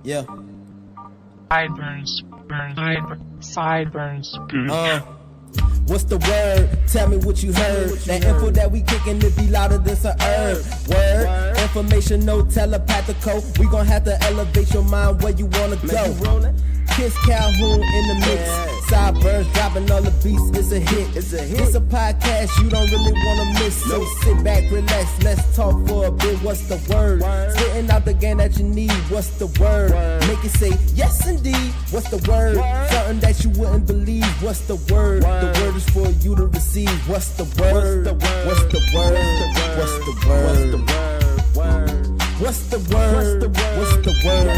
Yeah. Sideburns. What's the word? Tell me what you heard. That info that we kicking, it be louder than some herb. Word. Information, no telepathical. We gon' have to elevate your mind where you wanna go. Kiss Calhoun in the mix. Sideburns dropping all the beats. It's a hit. It's a podcast you don't really wanna miss. So sit back, relax. Let's talk for a bit. What's the word? Spitting out the game that you need. What's the word? Make it say yes indeed. What's the word? Something that you wouldn't believe. What's the word? The word is for you to receive. What's the word? What's the word? What's the word? What's the word? What's the word?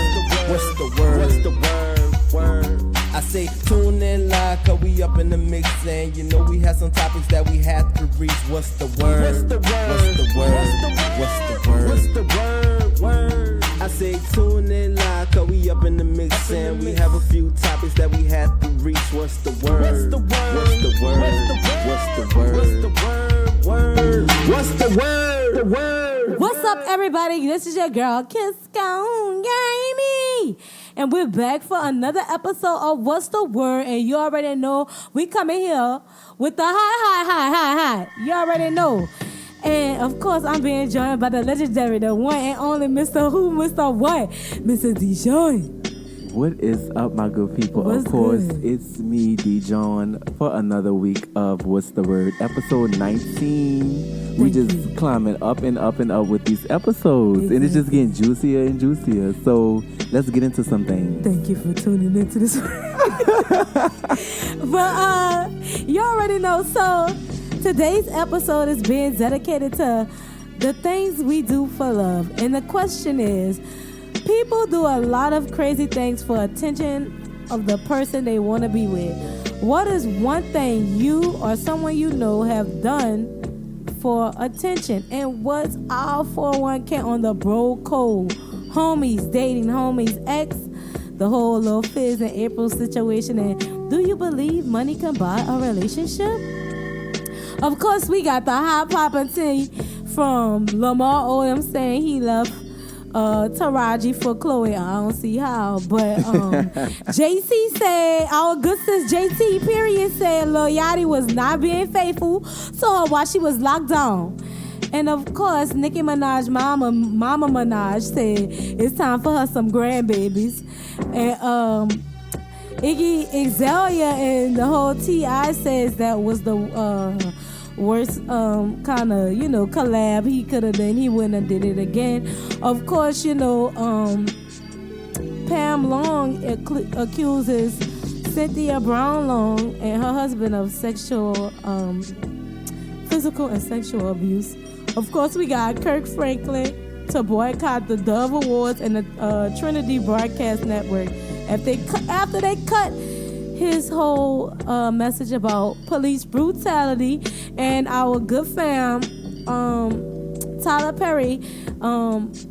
What's the word? What's the word? I say tune in live, cause we up in the mix, and you know we have some topics that we have to reach. What's the word? What's the word? What's the word? What's the word? What's the word? I say tune in live, cause we up in the mix, and we have a few topics that we have to reach. What's the word? What's the word? What's the word? What's the word? What's the word? What's the word? What's up, everybody? This is your girl, Kiss Calhoun, Gamey. And we're back for another episode of What's the Word? And you already know we coming here with the high. You already know. And of course, I'm being joined by the legendary, the one and only Mr. Who, Mr. What? Mr. D.Jon. What is up, my good people? What's of course, good? It's me, D.Jon, for another week of What's the Word? Episode 19. We just climbing up and up and up with these episodes. Exactly. And it's just getting juicier and juicier. So let's get into some things. Thank you for tuning into this. But you already know. So today's episode is being dedicated to the things we do for love. And the question is, people do a lot of crazy things for attention of the person they want to be with. What is one thing you or someone you know have done for attention? And what's our 401k on the bro code? Homies, dating homies, ex, the whole little Fizz and April situation. And do you believe money can buy a relationship? Of course, we got the hot poppin' tea from Lamar Odom saying he left Taraji for Chloe. I don't see how, but JC said, our good sis JT period said Lil Yachty was not being faithful to her while she was locked down. And of course, Nicki Minaj Mama Minaj said it's time for her some grandbabies. And Iggy Azalea and the whole T.I. says that was the worst kind of, collab he could have done. He wouldn't have did it again. Of course, Pam Long accuses Cynthia Brown Long and her husband of physical and sexual abuse. Of course, we got Kirk Franklin to boycott the Dove Awards and the Trinity Broadcast Network after they cut his whole message about police brutality. And our good fam, Tyler Perry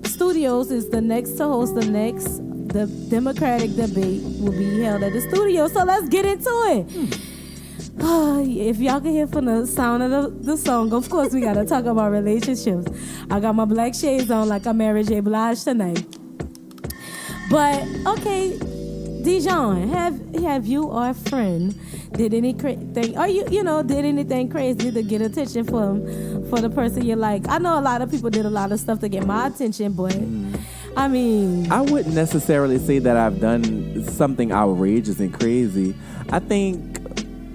Studios is the next to host the Democratic debate will be held at the studio. So let's get into it. If y'all can hear from the sound of the song, of course we gotta talk about relationships. I got my black shades on like I'm Mary J. Blige tonight. But okay, D.Jon, have you or a friend did anything, or did anything crazy to get attention for the person you like? I know a lot of people did a lot of stuff to get my attention, but I mean, I wouldn't necessarily say that I've done something outrageous and crazy. I think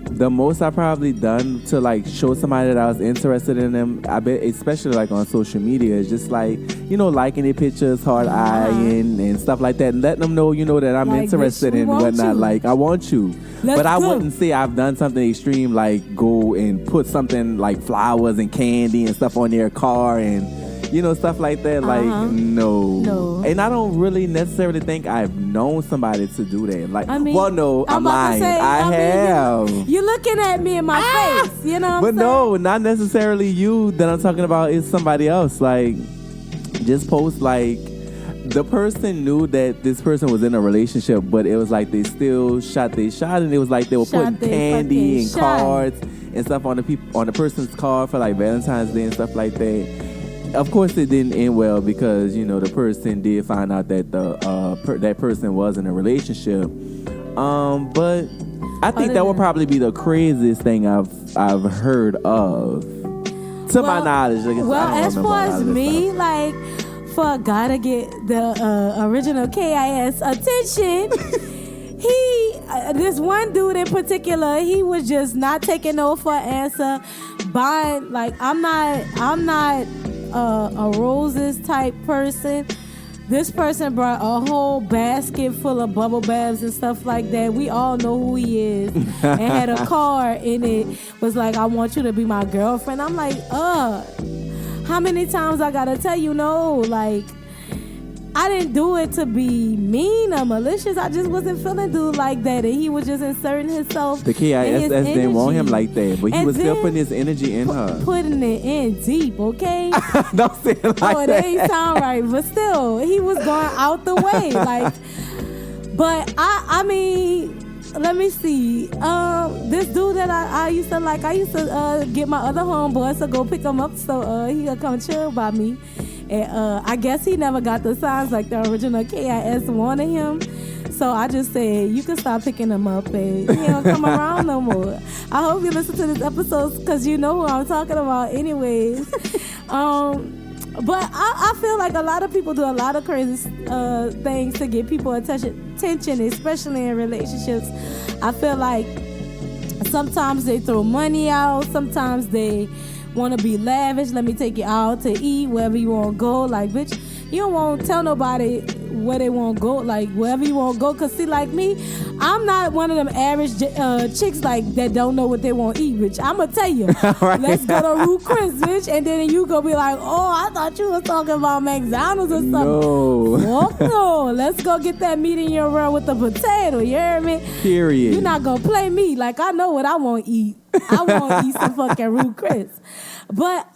the most I probably done to like show somebody that I was interested in them, I bet, especially like on social media, is just like, liking their pictures, hard eyeing and stuff like that, and letting them know, that I'm like, interested in whatnot. Like, I want you. But I wouldn't say I've done something extreme, like go and put something like flowers and candy and stuff on their car and stuff like that. Like, no. And I don't really necessarily think I've known somebody to do that. Like, I'm lying. I have. You're looking at me in my face, what I'm But saying? no, not necessarily you that I'm talking about. Is somebody else. Like, just post like, the person knew that this person was in a relationship, but it was like they still shot their shot, and it was like they were putting candy and cards and stuff on the person's car for like Valentine's Day and stuff like that. of course, it didn't end well because the person did find out that that person was in a relationship. But I think that would probably be the craziest thing I've heard of, to my knowledge. As far as me, like, for a guy to get the original KIS attention, this one dude in particular, he was just not taking no for an answer. Buying, like, I'm not a roses type person. This person brought a whole basket full of bubble baths and stuff like that. We all know who he is. And had a card in it. Was like, I want you to be my girlfriend. I'm like, how many times I gotta tell you no? Like, I didn't do it to be mean or malicious. I just wasn't feeling dude like that. And he was just inserting himself. The KISS didn't want him like that. But he was still putting his energy in her. Putting it in deep, okay? Don't say it like that. Oh, it ain't sound right. But still, he was going out the way. Like, but I mean, let me see. This dude that I used to like, I used to get my other homeboys to go pick him up so he could come chill by me. And I guess he never got the signs like the original KIS wanted him. So I just said, you can stop picking him up and he don't come around no more. I hope you listen to this episode because you know who I'm talking about anyways. But I feel like a lot of people do a lot of crazy things to get people attention, especially in relationships. I feel like sometimes they throw money out, sometimes they want to be lavish. Let me take you out to eat wherever you want to go. Like, bitch, you don't want to tell nobody where they want to go, like wherever you want to go. Because see, like me, I'm not one of them average chicks like that don't know what they want to eat, bitch. I'm going to tell you, right. Let's go to Ruth Chris, bitch. And then you going to be like, oh, I thought you was talking about McDonald's or something. No. Fuck no. Let's go get that meat in your roll with the potato. You hear me? Period. You're not going to play me. Like, I know what I want to eat. I want to eat some fucking Ruth Chris. But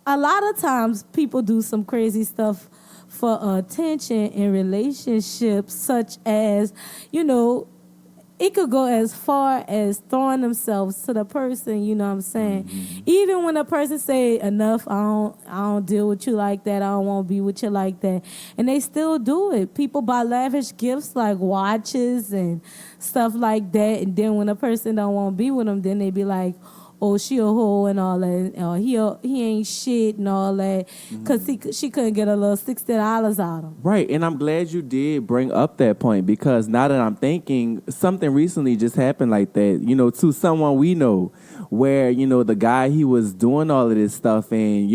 a lot of times people do some crazy stuff for attention in relationships, such as, it could go as far as throwing themselves to the person, you know what I'm saying? Mm-hmm. Even when a person say, enough, I don't deal with you like that, I don't want to be with you like that, and they still do it. People buy lavish gifts like watches and stuff like that, and then when a person don't want to be with them, then they be like, oh, she a hoe and all that, or he ain't shit and all that, because she couldn't get a little $60 out of him. Right, and I'm glad you did bring up that point, because now that I'm thinking, something recently just happened like that, to someone we know, where, the guy, he was doing all of this stuff and,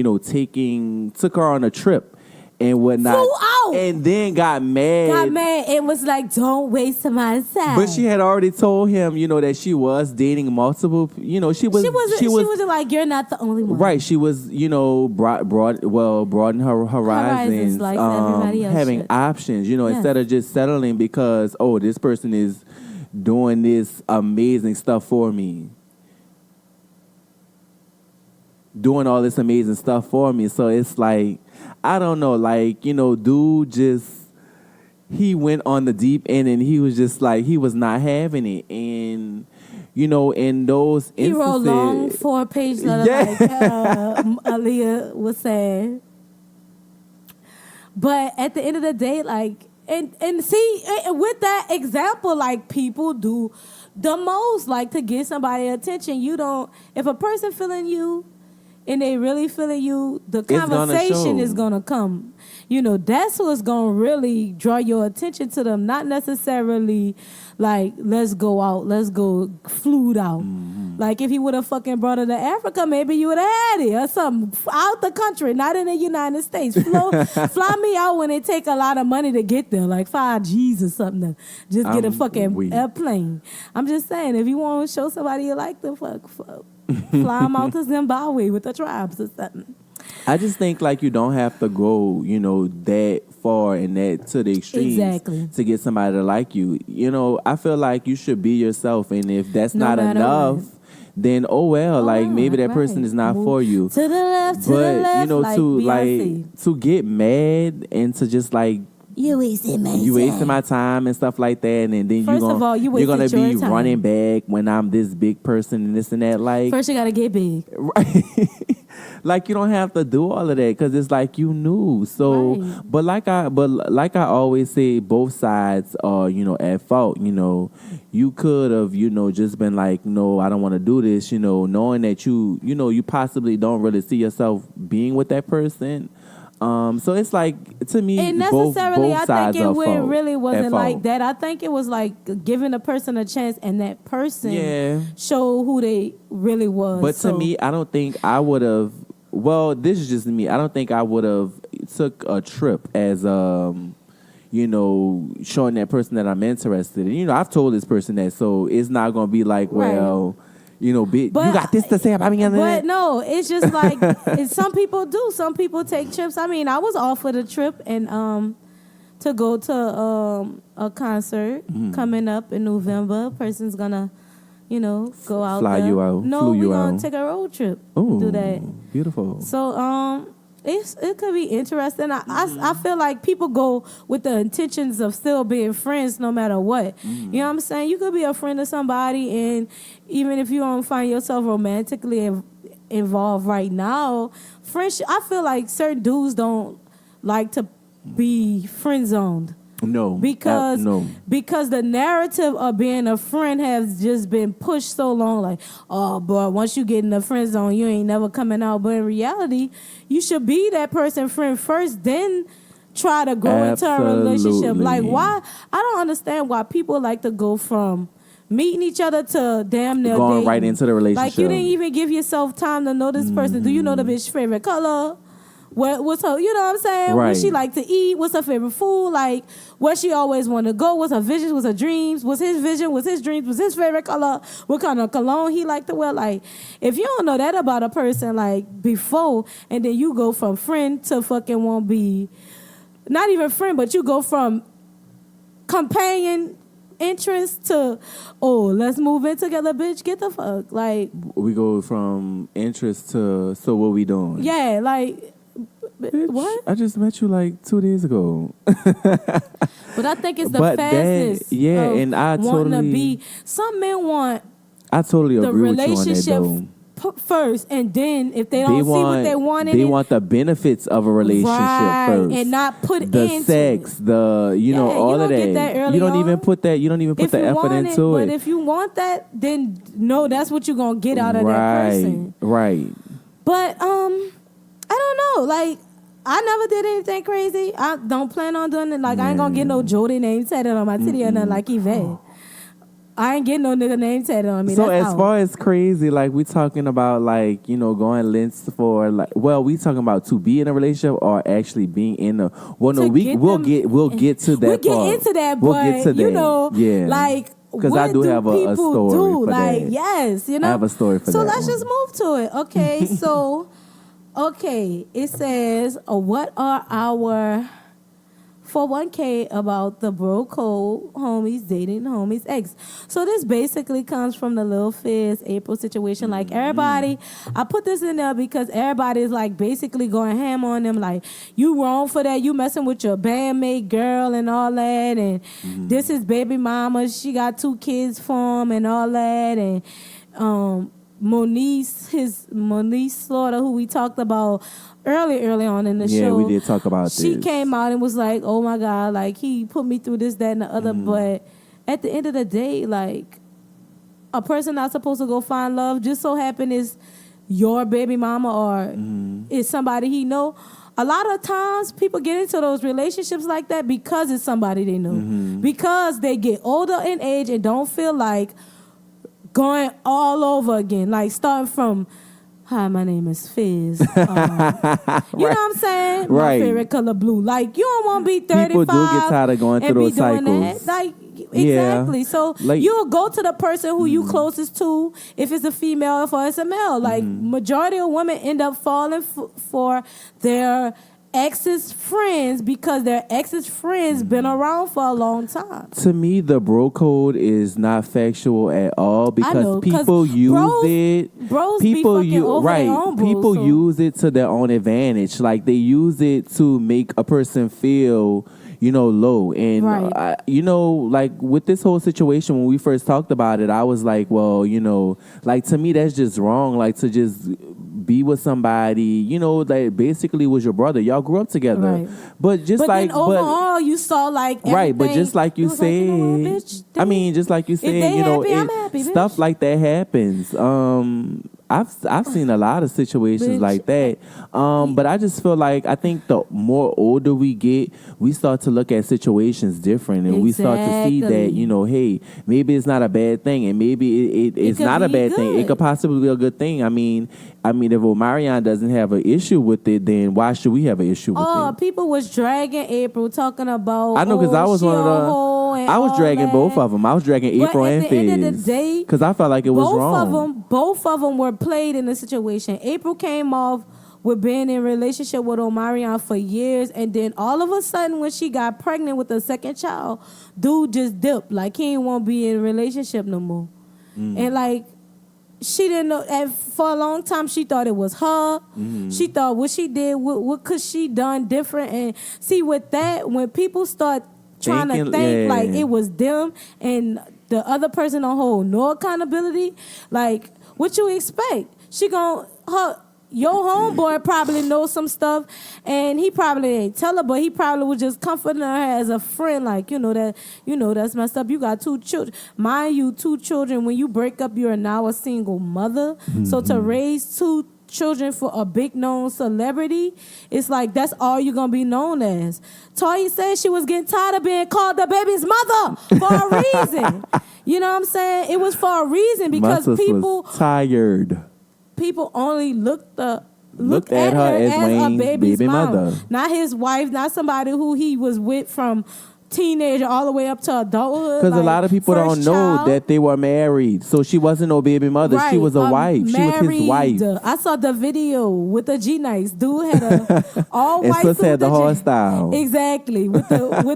took her on a trip and whatnot. Flew out. And then got mad. It was like, don't waste my time. But she had already told him, that she was dating multiple, she wasn't like, you're not the only one. Right. She was, broaden her horizons, like everybody else having should. Options, instead of just settling because, oh, this person is doing this amazing stuff for me. Doing all this amazing stuff for me. So it's like, I don't know, like, dude just, he went on the deep end and he was just like, he was not having it. And, in those instances. He wrote long 4-page letter like Aaliyah was saying. But at the end of the day, like, and see, with that example, like, people do the most, like, to get somebody attention. If a person feeling you, and they really feeling you, the conversation is going to come. That's what's going to really draw your attention to them. Not necessarily like, let's go out, let's go flued out. Mm-hmm. Like, if he would have fucking brought her to Africa, maybe you would have had it or something. Out the country, not in the United States. Fly me out when it take a lot of money to get there, like $5Gs or something. Just get a fucking airplane. I'm just saying, if you want to show somebody you like them, fuck. Fly them out to Zimbabwe with the tribes or something. I just think, like, you don't have to go, that far and that to the extremes to get somebody to like you. I feel like you should be yourself, and if that's not enough, then like maybe that person is not for you. To the left, to the left. But to get mad and to just like You wasting my time. You wasting my time and stuff like that, and then First of all, you're gonna be your time. running back when I'm this big person and this and that. Like first, you gotta get big. Right. Like you don't have to do all of that because it's like you knew. So, Right. but like I always say, both sides are at fault. You could have just been like, no, I don't want to do this. Knowing that you possibly don't really see yourself being with that person. So it's like, to me, and necessarily, both sides I think are it really wasn't fault. like that. I think it was like giving a person a chance, and that person show who they really was. But to me, I don't think I would have. Well, this is just me. I don't think I would have took a trip as showing that person that I'm interested in. I've told this person that, so it's not gonna be like, well. You got this to say about me. But no, it's just like some people do. Some people take trips. I mean, I was offered a trip and to go to a concert coming up in November. Person's gonna, go out fly there. you out. No, we're gonna out. take a road trip. Ooh, do that. Beautiful. So it could be interesting. I feel like people go with the intentions of still being friends no matter what. You know what I'm saying? You could be a friend of somebody, and even if you don't find yourself romantically involved right now, friendship. I feel like certain dudes don't like to be friend zoned. No, because no. because the narrative of being a friend has just been pushed so long. Like, oh, boy, once you get in the friend zone, you ain't never coming out. But in reality, you should be that person friend first, then try to grow into a relationship. Like, why? I don't understand why people like to go from meeting each other to damn near going dating. right into the relationship. Like, you didn't even give yourself time to know this person. Do you know the bitch's favorite color? What's her, you know what I'm saying? Right. What she like to eat? What's her favorite food? Like, where she always want to go? What's her visions? What's her dreams? What's his vision? What's his dreams? What's his favorite color? What kind of cologne he like to wear? Like, if you don't know that about a person, like, before, and then you go from friend to fucking won't be, not even friend, but you go from companion interest to, oh, let's move in together, bitch. Get the fuck. Like, we go from interest to, so what we doing? Yeah, like, bitch, what? I just met you like 2 days ago. But I think it's the fastness. And I wanting totally to be. Some men want. I totally the agree with you on that relationship though. First, and then if they don't see what they want in they it, want the benefits of a relationship first, and not put the into sex, it. all you of get that early you don't on. even put that. You don't even put if the you effort want into it. But if you want that, then no, that's what you're gonna get out of that person. Right. But I don't know. Like, I never did anything crazy. I don't plan on doing it. Like, I ain't gonna get no Jody name tatted on my titty or nothing like Yvette. I ain't getting no nigga name tatted on me. So that's as out. far as crazy, like we talking about, like going lengths for, like, well, we talking about to be in a relationship or actually being in a. Well, no, we'll get to that. We'll get part. into that, we'll but get to that. yeah, like. Because I do have a story for like, that. Yes, I have a story for that. So let's just move to it. Okay, so, it says, what are our 401k about the bro code homies dating homies ex? So this basically comes from the Lil Fizz April situation. Like, everybody, I put this in there because everybody is like basically going ham on them. Like, you wrong for that. You messing with your bandmate girl and all that. And this is baby mama. She got 2 kids for him and all that. And Moniece Slaughter, who we talked about early on in the show. Yeah, we did talk about this. She came out and was like, oh my God, like, he put me through this, that, and the other. But at the end of the day, like, a person not supposed to go find love just so happen is your baby mama or is somebody he know. A lot of times people get into those relationships like that because it's somebody they know. Because they get older in age and don't feel like going all over again, like starting from, hi, my name is Fizz. You know what I'm saying? Right. My favorite color blue. Like, you don't want to be 35. People do get tired of going through those cycles. That. Like, exactly. Yeah. So like, you'll go to the person who you closest to, if it's a female, if it's a male. Like, majority of women end up falling for their ex's friends because their ex's friends been around for a long time. To me, the bro code is not factual at all because people use it. Bros people be fucking over their own bros, people use it to their own advantage. Like, they use it to make a person feel, low. And, like with this whole situation, when we first talked about it, I was like, well, like to me, that's just wrong. Like to just be with somebody, that basically was your brother. Y'all grew up together. Right. But just then overall, you saw like everything. Right, but just like you said, just like you said, stuff like that happens. I've seen a lot of situations like that. But I just feel like I think the more older we get, we start to look at situations different, and we start to see that, hey, maybe it's not a bad thing, and maybe it's not a bad thing. It could possibly be a good thing. I mean, if Omarion doesn't have an issue with it, then why should we have an issue with it? Oh, people was dragging April, talking about. I know, because I was one of the. I was dragging both of them. I was dragging April and Fizz. But at the end of the day, because I felt like it was wrong. Both of them were played in the situation. April came off with being in a relationship with Omarion for years, and then all of a sudden, when she got pregnant with the second child, dude just dipped. Like he didn't want to be in a relationship no more, and like. She didn't know, and for a long time she thought it was her. She thought what she did, what could she done different? And see, with that, when people start trying to think like it was them and the other person don't hold no accountability, like what you expect? Your homeboy probably knows some stuff, and he probably ain't tell her, but he probably was just comforting her as a friend, like, that's messed up. You got 2 children. Mind you, 2 children, when you break up, you're now a single mother. So to raise 2 children for a big known celebrity, it's like that's all you're going to be known as. Toya said she was getting tired of being called the baby's mother for a reason. You know what I'm saying? It was for a reason, because people was tired. People only looked at her as a baby mother, not his wife, not somebody who he was with from teenager all the way up to adulthood. Because a lot of people don't know that they were married, so she wasn't no baby mother. Right. She was a wife. She was his wife. I saw the video with the G-Nice dude had a all white suit. And Sis had the hairstyle. Exactly, with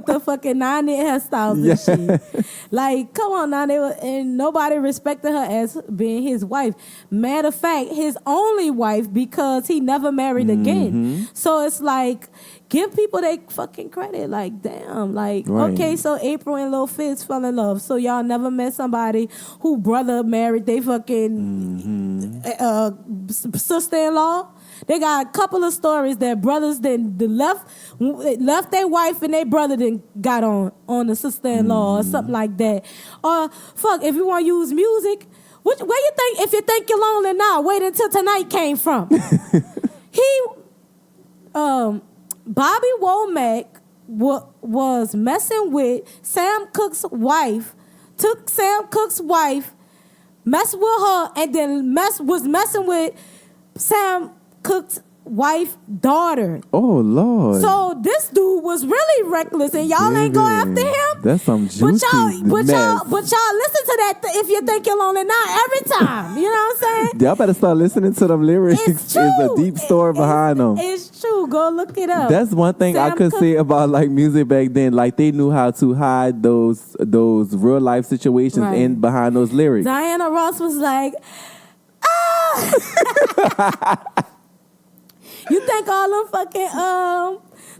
the fucking 9-knit hairstyles and shit. Like, come on now, and nobody respected her as being his wife. Matter of fact, his only wife, because he never married again. So it's like, give people their fucking credit. Like, damn. Like, okay, so April and Lil Fizz fell in love. So y'all never met somebody who brother married they fucking sister-in-law? They got a couple of stories that brothers then left their wife and their brother then got on the sister-in-law or something like that. Or, fuck, if you want to use music, where you think, if you think you're lonely now, wait until Tonight came from. Bobby Womack was messing with Sam Cooke's wife, took Sam Cooke's wife, messed with her, and then was messing with Sam Cooke's wife daughter. Oh, Lord. So this dude was really reckless, and y'all ain't go after him? That's some juicy but y'all listen to that if you think you're lonely now every time. You know what I'm saying? Y'all better start listening to them lyrics. It's true. There's a deep story behind them. It's true. Go look it up. That's one thing I could say about like music back then. Like they knew how to hide those real life situations in behind those lyrics. Diana Ross was like, ah. You think all them fucking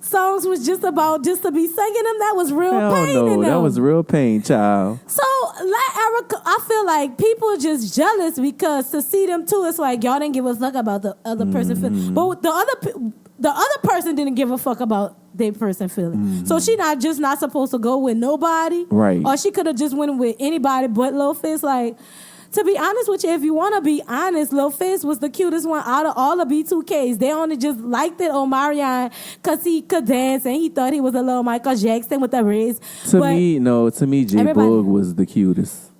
songs was just to be singing them? That was real pain in them. That was real pain, child. So, like Erica, I feel like people are just jealous because to see them too, it's like y'all didn't give a fuck about the other person feeling. But the other person didn't give a fuck about their person feeling. So she not supposed to go with nobody. Right. Or she could have just went with anybody but Lil Fizz. Like, to be honest with you, if you want to be honest, Lil Fizz was the cutest one out of all the B2Ks. They only just liked it on Omarion because he could dance and he thought he was a little Michael Jackson with the braids. To me, J. Boog was the cutest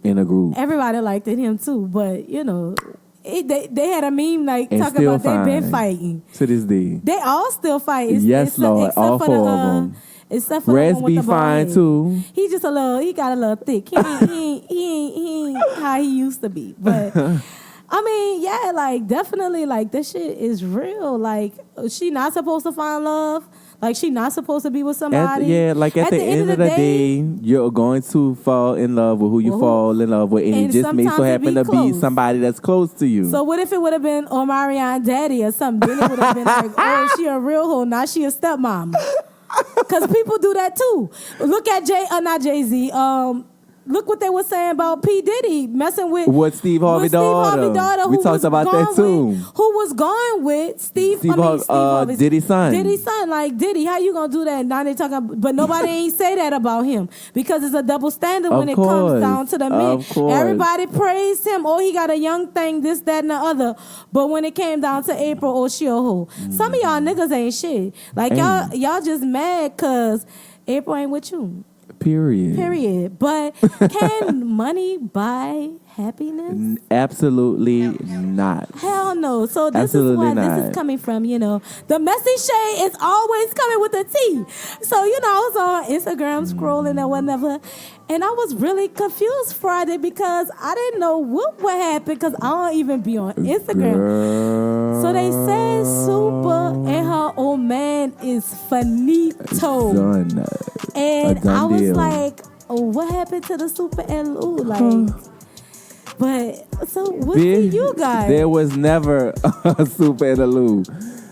in a group. Everybody liked him too, but they had a meme like talking about they've been fighting. To this day. They all still fight. Yes, Lord. All 4 of them. Except for Res be fine too. He just he got a little thick. He ain't how he used to be. But I mean, yeah, like definitely, like this shit is real. Like she not supposed to find love. Like she not supposed to be with somebody. At the end of the day, you're going to fall in love with who you fall in love with, and it just may so happen to be somebody that's close to you. So what if it would have been Omarion daddy or something? Then it would have been like, oh, she a real hoe, now she a stepmom. Because people do that too. Look at not Jay-Z. Look what they were saying about P. Diddy messing with Steve Harvey daughter. We talked about that too. Who was going with Steve Harvey's Diddy's son. Diddy's son. Like, Diddy, how you gonna do that? Now they talking, but nobody ain't say that about him because it's a double standard when it comes down to the men. Everybody praised him. Oh, he got a young thing, this, that, and the other. But when it came down to April or she or who, some of y'all niggas ain't shit. Like y'all just mad cause April ain't with you. Period. But can money buy happiness? Absolutely not. Hell no. So this is where this is coming from, The messy shade is always coming with the tea. So, I was on Instagram scrolling or whatever, and I was really confused Friday because I didn't know what would happen because I don't even be on Instagram. Girl. So they said Super and her old man is finito. Done. And I was like, what happened to the Super and Lou? Like, but so what for you guys? There was never a Super and a Lou.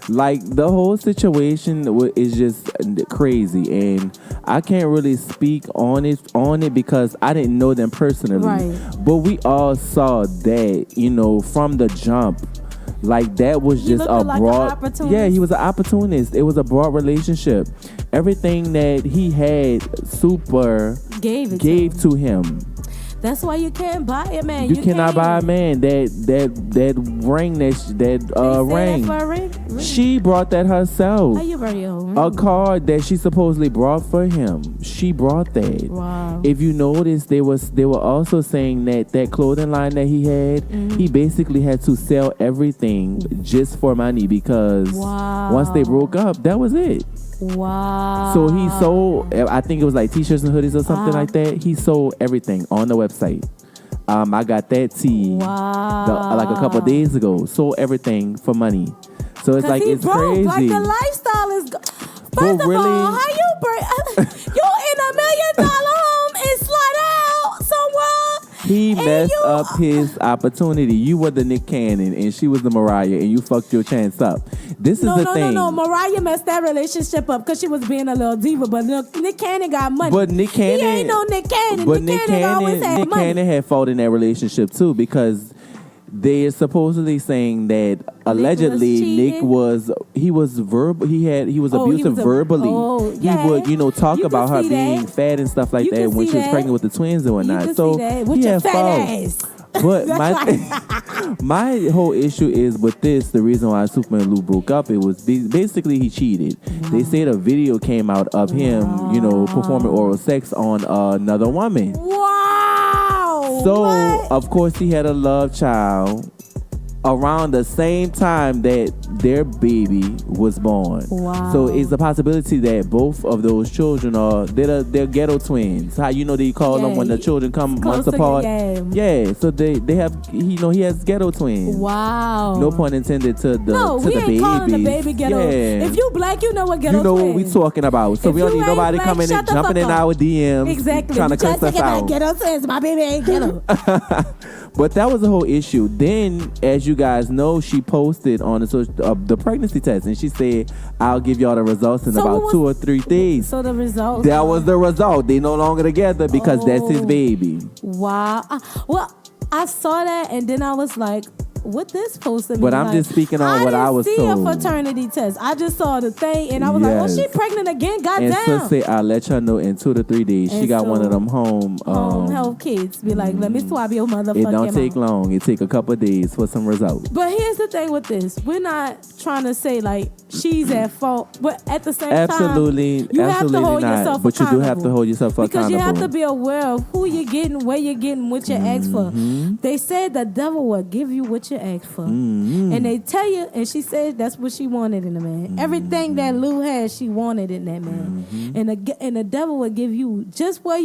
Like, the whole situation is just crazy, and I can't really speak on it because I didn't know them personally. Right. But we all saw that, from the jump. Like, that was just a broad. Yeah, he was an opportunist. It was a broad relationship. Everything that he had, Super gave to him. That's why you can't buy a man. You cannot buy a man. That ring, ring. For a ring. She brought that herself. How you buy your ring? A card that she supposedly brought for him. She brought that. Wow. If you notice, they were also saying that clothing line that he had, he basically had to sell everything just for money because once they broke up, that was it. Wow. So he sold, I think it was like t-shirts and hoodies or something like that. He sold everything on the website. I got that tea like a couple of days ago. Sold everything for money. So it's like, it's crazy. Like, the lifestyle is... First of all, how you in $1 million home and slide out somewhere? He messed up his opportunity. You were the Nick Cannon and she was the Mariah, and you fucked your chance up. This is the thing. No. Mariah messed that relationship up because she was being a little diva. But look, Nick Cannon got money. But Nick Cannon... He ain't no Nick Cannon. But Nick Cannon always had money. Cannon had fault in that relationship too because... They are supposedly saying that allegedly Nick was abusive verbally. He would talk about her being fat and stuff like that when she was pregnant with the twins and whatnot. So he had fault. But my whole issue is with this. The reason why Super and Lou broke up, it was basically he cheated. They said a video came out of him, performing oral sex on another woman. So, of course, he had a love child around the same time that their baby was born. Wow. So, it's a possibility that both of those children they're ghetto twins. How they call them when the children come months apart? Yeah. So they have, he has ghetto twins. Wow. No pun intended to the we ain't baby. calling the baby ghetto. Yeah. If you black, you know what ghetto twins. You know what we talking about. So we don't need nobody coming and jumping in our DMs. Exactly. Trying to cuss us out. Ghetto twins. My baby ain't ghetto. But that was the whole issue. Then, as you guys know, she posted on the pregnancy test, and she said, "I'll give y'all the results in about 2 or 3 days." So the result? That was the result. They no longer together because that's his baby. Wow. Well, I saw that, and then I was like, what this supposed to mean? But I'm just speaking on what I was told. I didn't see a fraternity test. I just saw the thing, and I was like, oh, she pregnant again? Goddamn. And so say, I'll let y'all know in 2 to 3 days. She got one of them home health kids. Be like, let me swab your motherfucking It don't take long. It take a couple of days for some results. But here's the thing with this. We're not trying to say, like, she's at fault. But at the same time, you have to hold yourself accountable. But you do have to hold yourself accountable. Because you have to be aware of who you're getting, where you're getting, what you asked for. They said the devil will give you what you asked for. And they tell you, and she said that's what she wanted in a man. Everything that Lou had, she wanted in that man. And the devil will give you just what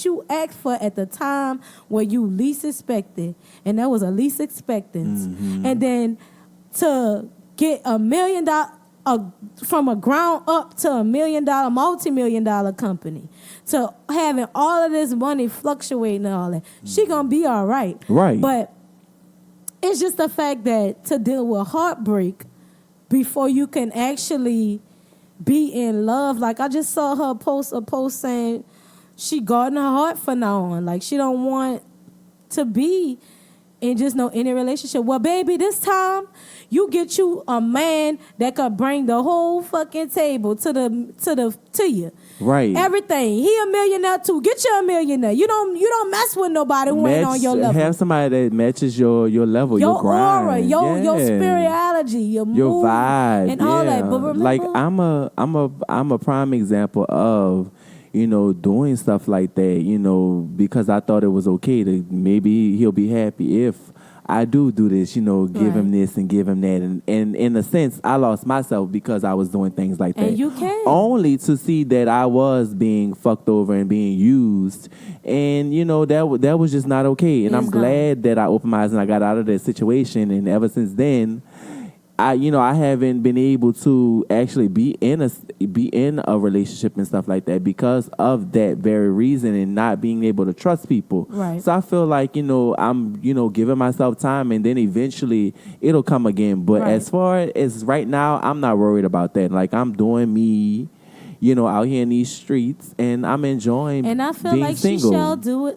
you asked for at the time where you least expected, and that was a least expectance. And then to get $1 million from a ground up to $1 million, multi-million-dollar company, to having all of this money fluctuating and all that, she gonna be all right. Right. But it's just the fact that to deal with heartbreak before you can actually be in love. Like, I just saw her post a post saying she guarding her heart for now on. Like, she don't want to be in just no any relationship. Well, baby, this time you get you a man that could bring the whole fucking table to you. Right. Everything. He a millionaire too. Get you a millionaire. You don't mess with nobody who ain't on your level. Have somebody that matches your level, your grind, aura, your spirituality, your mood, vibe, and all that. But remember, like I'm a prime example of, doing stuff like that, because I thought it was okay to maybe he'll be happy if I do this, give him this and give him that. And in a sense, I lost myself because I was doing things like that. And you can. Only to see that I was being fucked over and being used. And, that was just not okay. And I'm glad that I opened my eyes and I got out of that situation. And ever since then, I haven't been able to actually be in a relationship and stuff like that because of that very reason and not being able to trust people. Right. So I feel like, I'm, giving myself time and then eventually it'll come again. But as far as right now, I'm not worried about that. Like, I'm doing me, out here in these streets, and I'm enjoying being single. And I feel like she shall do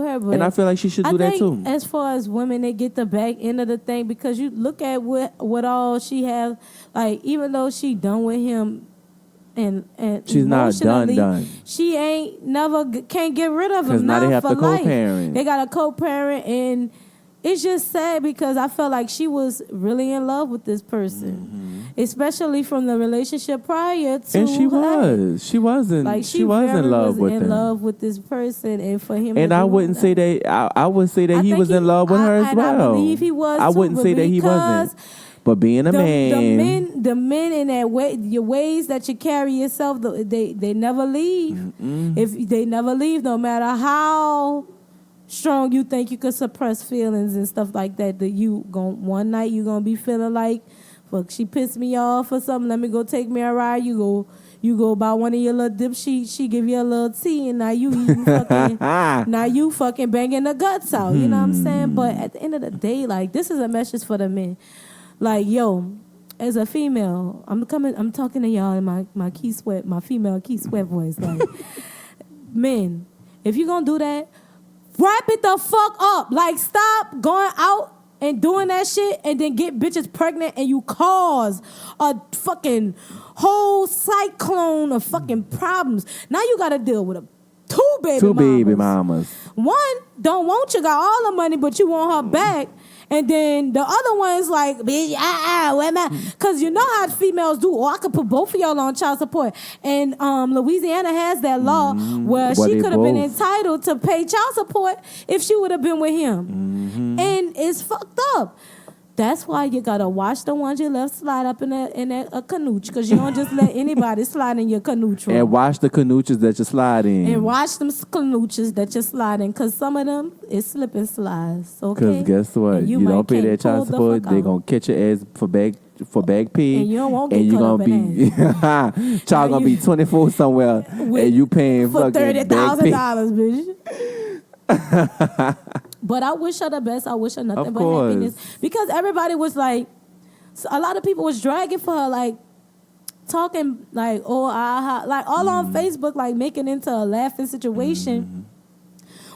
her. But and I feel like she should do that too. As far as women, they get the back end of the thing because you look at what all she have. Like, even though she done with him, and she's not done. She ain't can't get rid of him. Because now they have to co-parent. They got a co-parent, and it's just sad because I felt like she was really in love with this person, especially from the relationship prior to. And she was. She wasn't. Like, she was in love with him. In love with this person, and for him. And I wouldn't say that. I would say that he was in love with her as well. I believe he was. I wouldn't say that he wasn't. But being a man, the men in that way, your ways that you carry yourself, they never leave. If they never leave, no matter how strong you think you could suppress feelings and stuff like that, one night you gonna be feeling like, fuck, she pissed me off or something, let me go take me a ride. You go buy one of your little dips, she give you a little tea, and now you fucking banging the guts out. You know what I'm saying? But at the end of the day, like, this is a message for the men. Like, yo, as a female, I'm talking to y'all in my female Key Sweat voice. Like, men, if you gonna do that, wrap it the fuck up. Like, stop going out and doing that shit and then get bitches pregnant and you cause a fucking whole cyclone of fucking problems. Now you gotta deal with two baby mamas. One don't want you, got all the money, but you want her back. And then the other one's like, bitch, where am I? Because you know how females do. Oh, I could put both of y'all on child support. And Louisiana has that law where she could have been entitled to pay child support if she would have been with him. And it's fucked up. That's why you gotta watch the ones you left slide up in that canoe, because you don't just let anybody slide in your canoe. And watch the canoes that you slide in. And watch them canoes that you slide in, because some of them is slip and slides. Okay. Because guess what? You don't pay that child support, they gonna catch your ass for back pay. And you don't want to get caught up in that. Child gonna be 24 somewhere, and you paying for fucking $30,000, bitch. But I wish her the best. I wish her nothing but happiness. Because everybody was like, a lot of people was dragging for her, like, talking like, like all on Facebook, like making into a laughing situation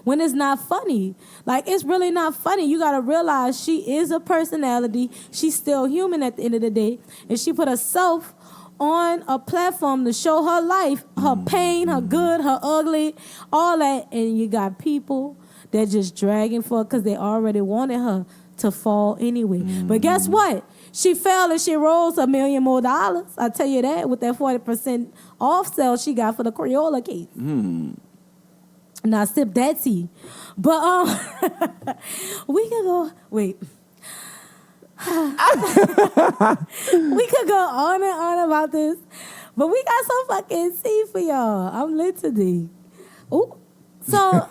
when it's not funny. Like, it's really not funny. You got to realize she is a personality. She's still human at the end of the day. And she put herself on a platform to show her life, her pain, her good, her ugly, all that. And you got people that just dragging for her because they already wanted her to fall anyway. But guess what? She fell and she rose $1 million more. I tell you that, with that 40% off sale she got for the Crayola case. Now sip that tea. But we could go. Wait. We could go on and on about this, but we got some fucking tea for y'all. I'm lit today. Ooh. So,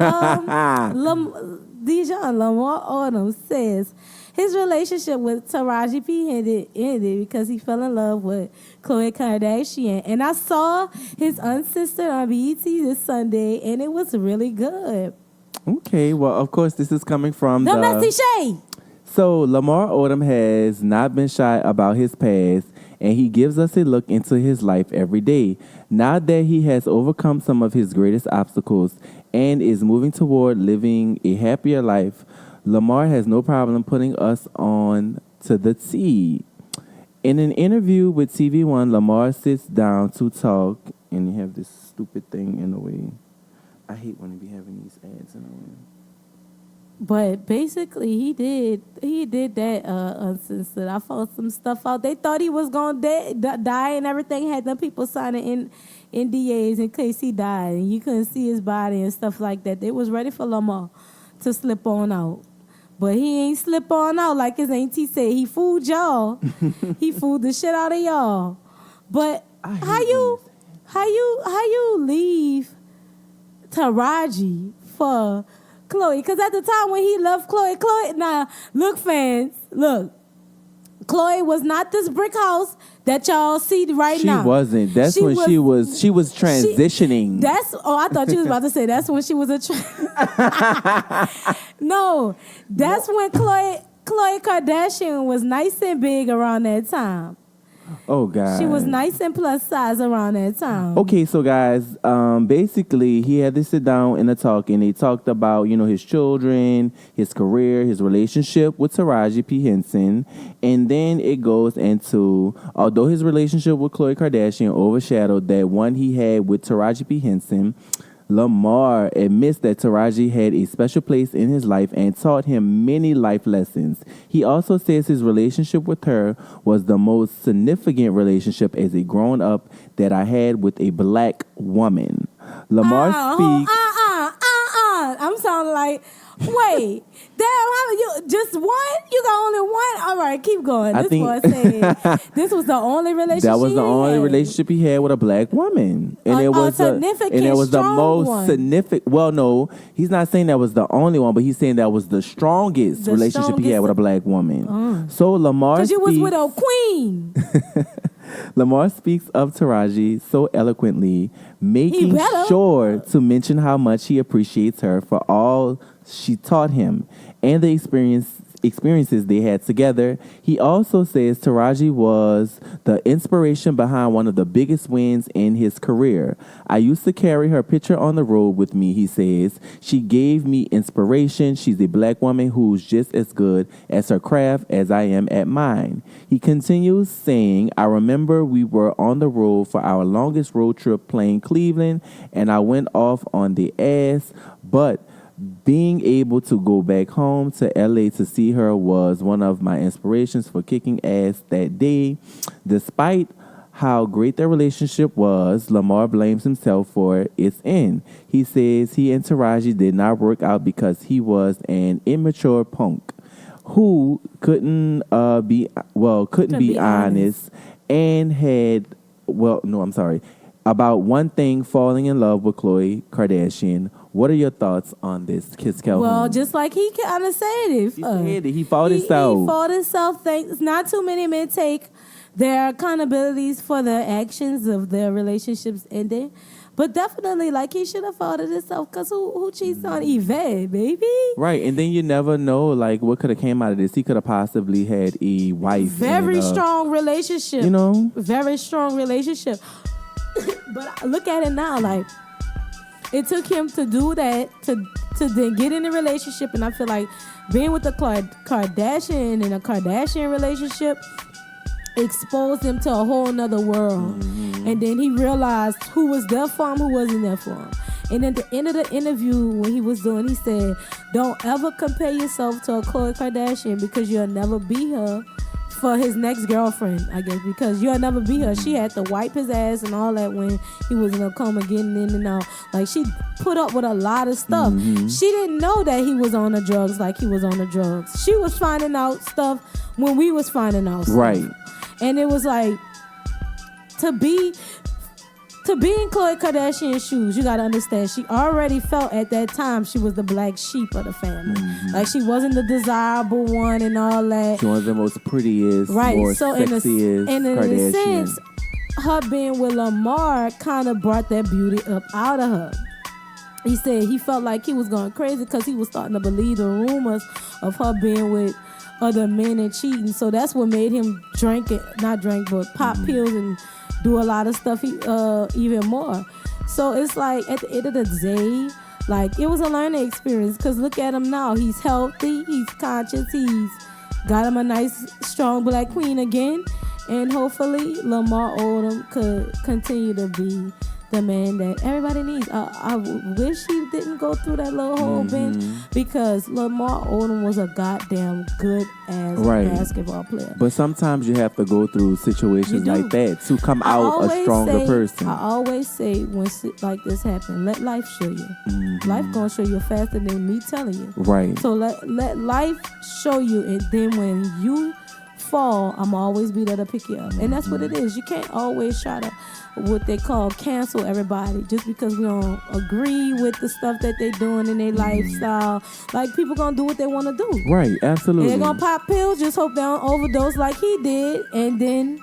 D.Jon, Lamar Odom says his relationship with Taraji P. ended because he fell in love with Khloe Kardashian. And I saw his unsistered on BET this Sunday, and it was really good. Okay, well, of course, this is coming from the Messy Shade. So, Lamar Odom has not been shy about his past, and he gives us a look into his life every day. Now that he has overcome some of his greatest obstacles and is moving toward living a happier life, Lamar has no problem putting us on to the T. In an interview with TV1, Lamar sits down to talk, and you have this stupid thing in the way. I hate when they be having these ads in the way. But basically, he did that uncensored. I found some stuff out. They thought he was gonna die and everything. Had them people signing NDAs in case he died, and you couldn't see his body and stuff like that. They was ready for Lamar to slip on out, but he ain't slip on out like his auntie said. He fooled y'all. He fooled the shit out of y'all. But how you leave Taraji for Chloe? Because at the time when he left Chloe, now look, fans, look, Chloe was not this brick house that y'all see right now. She wasn't. That's when she was transitioning. I thought you was about to say that's when she was No, that's when Khloe Kardashian was nice and big around that time. Oh, God. She was nice and plus size around that time. Okay, so guys, basically, he had to sit down in a talk, and they talked about, his children, his career, his relationship with Taraji P. Henson, and then it goes into, although his relationship with Khloe Kardashian overshadowed that one he had with Taraji P. Henson, Lamar admits that Taraji had a special place in his life and taught him many life lessons. He also says his relationship with her was the most significant relationship as a grown-up that I had with a black woman. Lamar speaks... I'm sounding like... Wait, damn, how you just one? You got only one? All right, keep going. This was the only relationship. That was the only relationship he had with a black woman, and it was the most significant. Well, no, he's not saying that was the only one, but he's saying that was the strongest relationship he had with a black woman. So Lamar, because you was with a queen. Lamar speaks of Taraji so eloquently, making sure to mention how much he appreciates her for all she taught him and the experiences they had together. He also says Taraji was the inspiration behind one of the biggest wins in his career. I used to carry her picture on the road with me, he says. She gave me inspiration. She's a black woman who's just as good at her craft as I am at mine. He continues saying, I remember we were on the road for our longest road trip playing Cleveland, and I went off on the ass, but being able to go back home to LA to see her was one of my inspirations for kicking ass that day. Despite how great their relationship was, Lamar blames himself for its end. He says he and Taraji did not work out because he was an immature punk who couldn't be honest and had about one thing, falling in love with Khloe Kardashian. What are your thoughts on this, Kiss Calhoun? Well, just like he kind of said it. He fought himself. He fought himself. Not too many men take their accountabilities for the actions of their relationships ending. But definitely, like, he should have fought it himself, because who cheats on Yvette, baby? Right, and then you never know, like, what could have came out of this. He could have possibly had a wife. Very strong relationship. Very strong relationship. But look at it now, like, it took him to do that, to then get in a relationship, and I feel like being with a Kardashian in a Kardashian relationship exposed him to a whole nother world. Mm-hmm. And then he realized who was there for him, who wasn't there for him. And at the end of the interview, when he was doing, he said, don't ever compare yourself to a Khloe Kardashian, because you'll never be her for his next girlfriend, I guess, because you'll never be her. She had to wipe his ass and all that when he was in a coma, getting in and out. Like, she put up with a lot of stuff. Mm-hmm. She didn't know that he was on the drugs like he was on the drugs. She was finding out stuff when we was finding out stuff. Right. And it was like, to be in Khloe Kardashian's shoes, you gotta understand, she already felt at that time she was the black sheep of the family. Mm-hmm. Like, she wasn't the desirable one and all that. She wasn't the most prettiest, more sexiest in Kardashian. a sense, her being with Lamar kind of brought that beauty up out of her. He said he felt like he was going crazy because he was starting to believe the rumors of her being with other men and cheating. So that's what made him but pop pills and do a lot of stuff even more. So it's like at the end of the day, like it was a learning experience. Cause look at him now. He's healthy. He's conscious. He's got him a nice, strong black queen again. And hopefully Lamar Odom could continue to be the man that everybody needs. I wish he didn't go through that little whole bench, because Lamar Odom was a goddamn good ass basketball player. But sometimes you have to go through situations like that to come out a stronger person. I always say when shit like this happen, let life show you. Life gonna show you faster than me telling you. Right. So let life show you, and then when you fall, I'm always be there to pick you up. And that's what it is. You can't always try to what they call cancel everybody just because we don't agree with the stuff that they doing in their lifestyle. Like, people gonna do what they want to do. Right, absolutely. They're gonna pop pills, just hope they don't overdose like he did, and then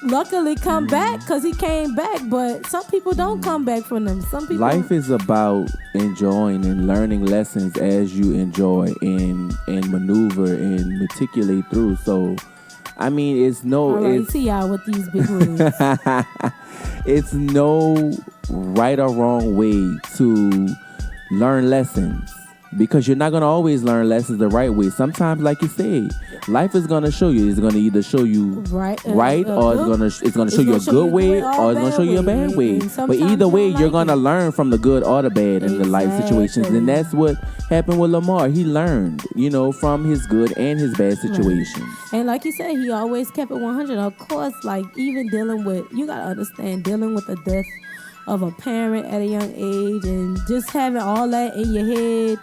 luckily come back, because he came back. But some people don't come back from them. Some people. Life is about enjoying and learning lessons as you enjoy and maneuver and meticulate through. So, I mean, it's no. All right, see y'all with these big words. It's no right or wrong way to learn lessons, because you're not going to always learn lessons the right way. Sometimes, like you say, life is going to show you. It's going to either show you right or it's going to show you a good way, or it's going to show you a bad way. But either way, you're going to learn from the good or the bad in the life situations. And that's what happened with Lamar. He learned, from his good and his bad situations. Right. And like you said, he always kept it 100. Of course, like, even you got to understand, dealing with the death of a parent at a young age, and just having all that in your head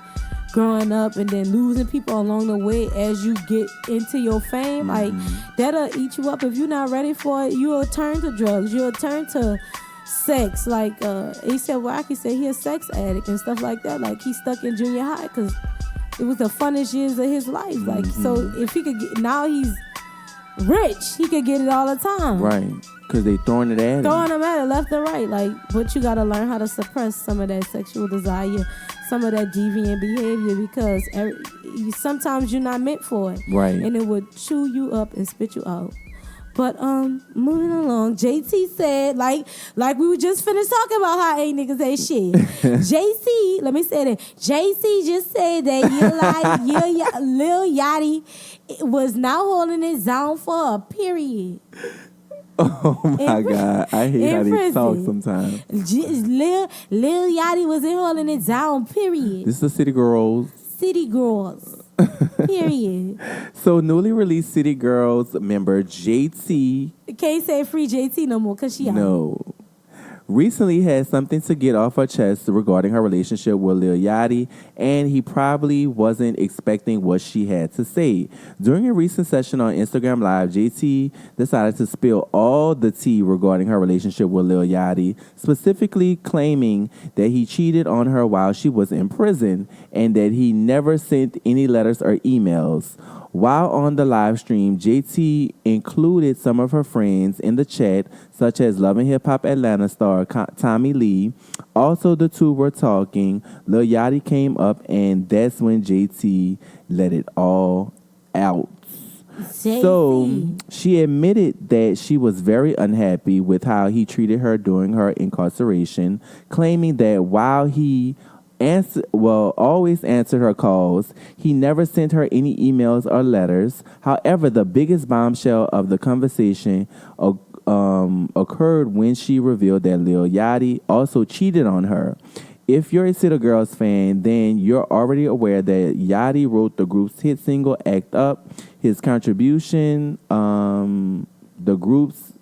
growing up, and then losing people along the way as you get into your fame, like, that'll eat you up. If you're not ready for it, you'll turn to drugs, you'll turn to sex. Like A$AP Rocky said, he a sex addict and stuff like that. Like, he's stuck in junior high because it was the funnest years of his life. Like, so if he could now he's rich, he could get it all the time. Right. Because they throwing it at him. Throwing them at it left and right. Like, but you got to learn how to suppress some of that sexual desire, some of that deviant behavior, because sometimes you're not meant for it. Right. And it would chew you up and spit you out. But moving along, JT said, like we were just finished talking about how ain't niggas ain't shit. JC, let me say that. JC just said that Lil Yachty was now holding his zone for a period. Oh my God. I hate how they talk sometimes. Lil Yachty was in holding it down, period. This is the City Girls. City Girls. Period. So, newly released City Girls member JT. Can't say free JT no more because she out. No. Recently had something to get off her chest regarding her relationship with Lil Yachty, and he probably wasn't expecting what she had to say. During a recent session on Instagram Live, JT decided to spill all the tea regarding her relationship with Lil Yachty, specifically claiming that he cheated on her while she was in prison and that he never sent any letters or emails. While on the live stream, JT included some of her friends in the chat, such as Love and Hip Hop Atlanta star Tommy Lee. Also, the two were talking. Lil Yachty came up, and that's when JT let it all out. So, she admitted that she was very unhappy with how he treated her during her incarceration, claiming that while he always answered her calls, he never sent her any emails or letters. However, the biggest bombshell of the conversation occurred when she revealed that Lil Yachty also cheated on her. If you're a City Girls fan, then you're already aware that Yachty wrote the group's hit single Act Up. His contribution, the group's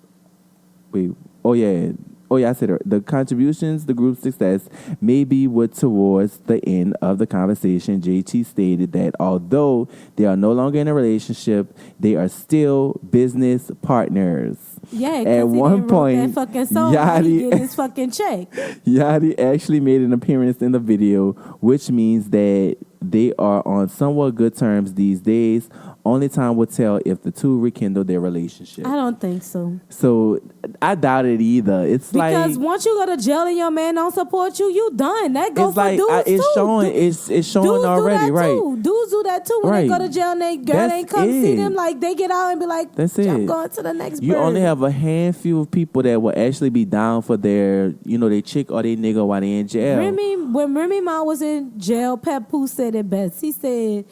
the contributions, the group's success may be towards the end of the conversation. JT stated that although they are no longer in a relationship, they are still business partners. Yeah, at one point, that fucking song, Yachty get his fucking check. Yachty actually made an appearance in the video, which means that they are on somewhat good terms these days. Only time will tell if the two rekindle their relationship. I don't think so. So I doubt it either. It's Because like once you go to jail and your man don't support you, you done. That goes it's for like dudes it's too. showing. It's showing Dudes already, do that right? Too. Dudes do that too when they Right. go to jail and they girl That's ain't come see it. them. Like they get out and be like, That's I'm it. going to the next. You bird. only have a handful of people that will actually be down for their, their chick or their nigga while they in jail. When Remy Ma was in jail, Pep Pooh said it best. He said,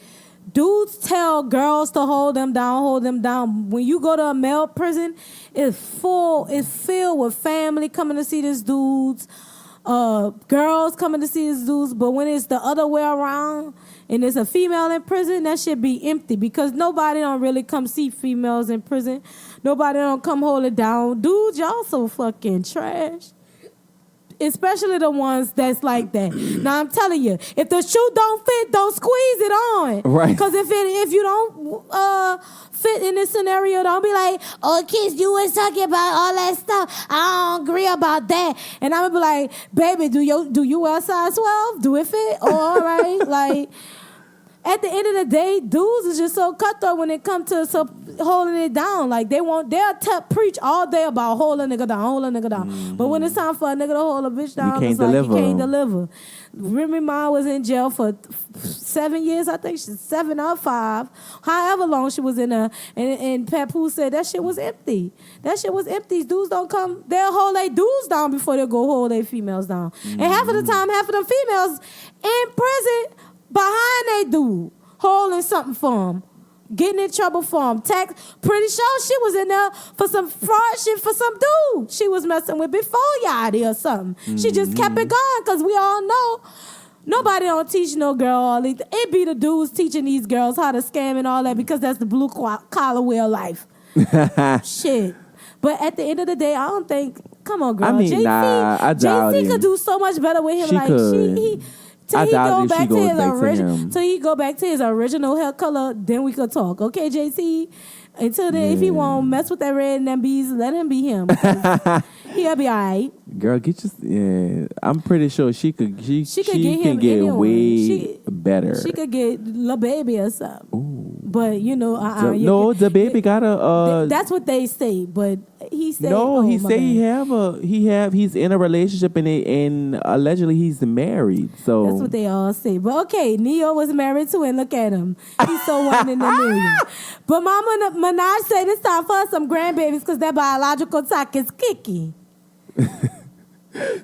dudes tell girls to hold them down, hold them down. When you go to a male prison, it's filled with family coming to see these dudes, girls coming to see these dudes. But when it's the other way around and there's a female in prison, that should be empty because nobody don't really come see females in prison. Nobody don't come hold it down. Dudes, y'all so fucking trash. Especially the ones that's like that. Now I'm telling you, if the shoe don't fit, don't squeeze it on. Right. Because if you don't fit in this scenario, don't be like, oh, kids, you was talking about all that stuff. I don't agree about that. And I'm gonna be like, baby, do you wear size 12? Do it fit? Oh, all right. Like, at the end of the day, dudes is just so cutthroat when it comes to holding it down. Like they'll preach all day about holding a nigga down, holding a nigga down. Mm-hmm. But when it's time for a nigga to hold a bitch down, it's like you can't deliver. Remy Ma was in jail for 7 years, I think she's 7 or 5, however long she was in there. And Pep Pooh said that shit was empty. That shit was empty. Dudes don't come, they'll hold their dudes down before they'll go hold their females down. Mm-hmm. And half of the time, half of the females in prison behind they dude, holding something for him, getting in trouble for him. Pretty sure she was in there for some fraud shit for some dude she was messing with before Yachty or something. Mm-hmm. She just kept it going because we all know nobody don't teach no girl all these. It be the dudes teaching these girls how to scam and all that because that's the blue collar way of life. Shit. But at the end of the day, I don't think. Come on, girl. I mean, I doubt JC could do so much better with him. She like could. Till he go back to his original hair color, then we could talk. Okay, JC? Until then, if he won't mess with that red and them bees, let him be him. He'll be all right. Girl, I'm pretty sure she could get way better. She could get Lil Baby or something. Ooh. But, the baby got a... that's what they say, but he said... No, he said he's in a relationship and allegedly he's married, so... That's what they all say. But okay, Neo was married too, and look at him. He's so one in a million. But Mama Minaj said it's time for some grandbabies because that biological clock is kicking.